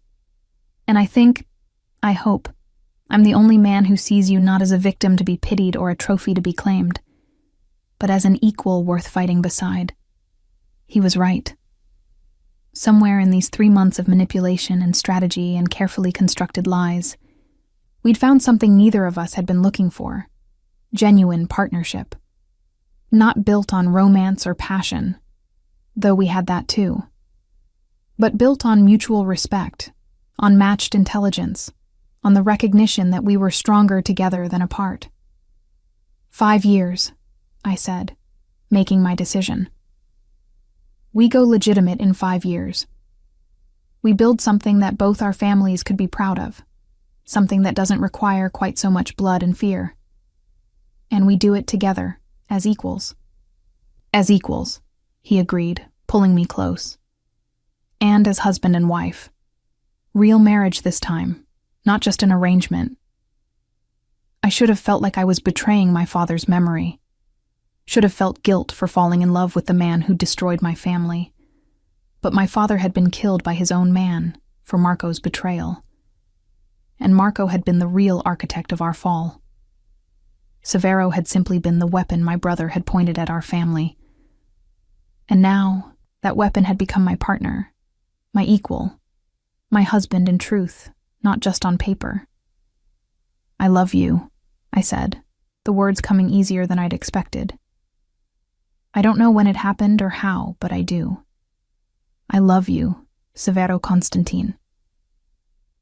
And I hope, I'm the only man who sees you not as a victim to be pitied or a trophy to be claimed, but as an equal worth fighting beside." He was right. Somewhere in these 3 months of manipulation and strategy and carefully constructed lies, we'd found something neither of us had been looking for: genuine partnership. Not built on romance or passion, though we had that too, but built on mutual respect, on matched intelligence, on the recognition that we were stronger together than apart. 5 years, I said, making my decision. We go legitimate in 5 years. We build something that both our families could be proud of, something that doesn't require quite so much blood and fear. And we do it together, as equals. As equals, he agreed, pulling me close. And as husband and wife. Real marriage this time, not just an arrangement. I should have felt like I was betraying my father's memory. Should have felt guilt for falling in love with the man who destroyed my family. But my father had been killed by his own man for Marco's betrayal. And Marco had been the real architect of our fall. Severo had simply been the weapon my brother had pointed at our family. And now, that weapon had become my partner, my equal, my husband in truth, not just on paper. "I love you," I said, the words coming easier than I'd expected. "I don't know when it happened or how, but I do. I love you, Severo Constantine."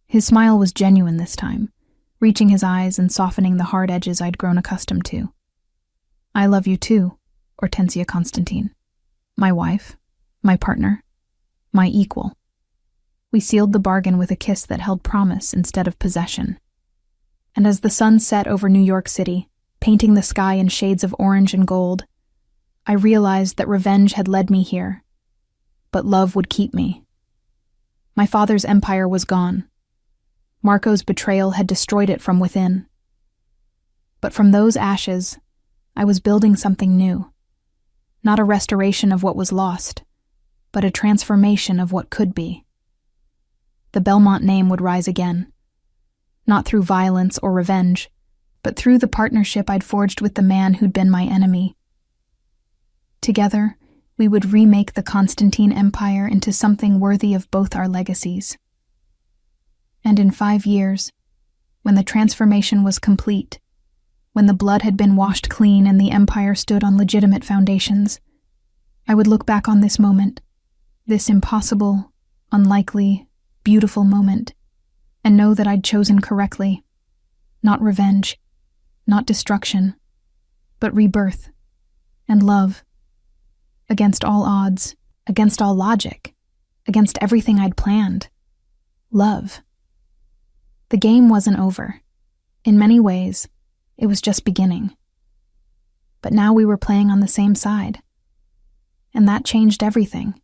His smile was genuine this time, reaching his eyes and softening the hard edges I'd grown accustomed to. "I love you too, Hortensia Constantine. My wife, my partner, my equal." We sealed the bargain with a kiss that held promise instead of possession. And as the sun set over New York City, painting the sky in shades of orange and gold, I realized that revenge had led me here, but love would keep me. My father's empire was gone. Marco's betrayal had destroyed it from within. But from those ashes, I was building something new. Not a restoration of what was lost, but a transformation of what could be. The Belmont name would rise again, not through violence or revenge, but through the partnership I'd forged with the man who'd been my enemy. Together, we would remake the Constantine Empire into something worthy of both our legacies. And in 5 years, when the transformation was complete, when the blood had been washed clean and the empire stood on legitimate foundations, I would look back on this moment, this impossible, unlikely, beautiful moment, and know that I'd chosen correctly. Not revenge, not destruction, but rebirth and love. Against all odds, against all logic, against everything I'd planned. Love. The game wasn't over. In many ways, it was just beginning. But now we were playing on the same side. And that changed everything.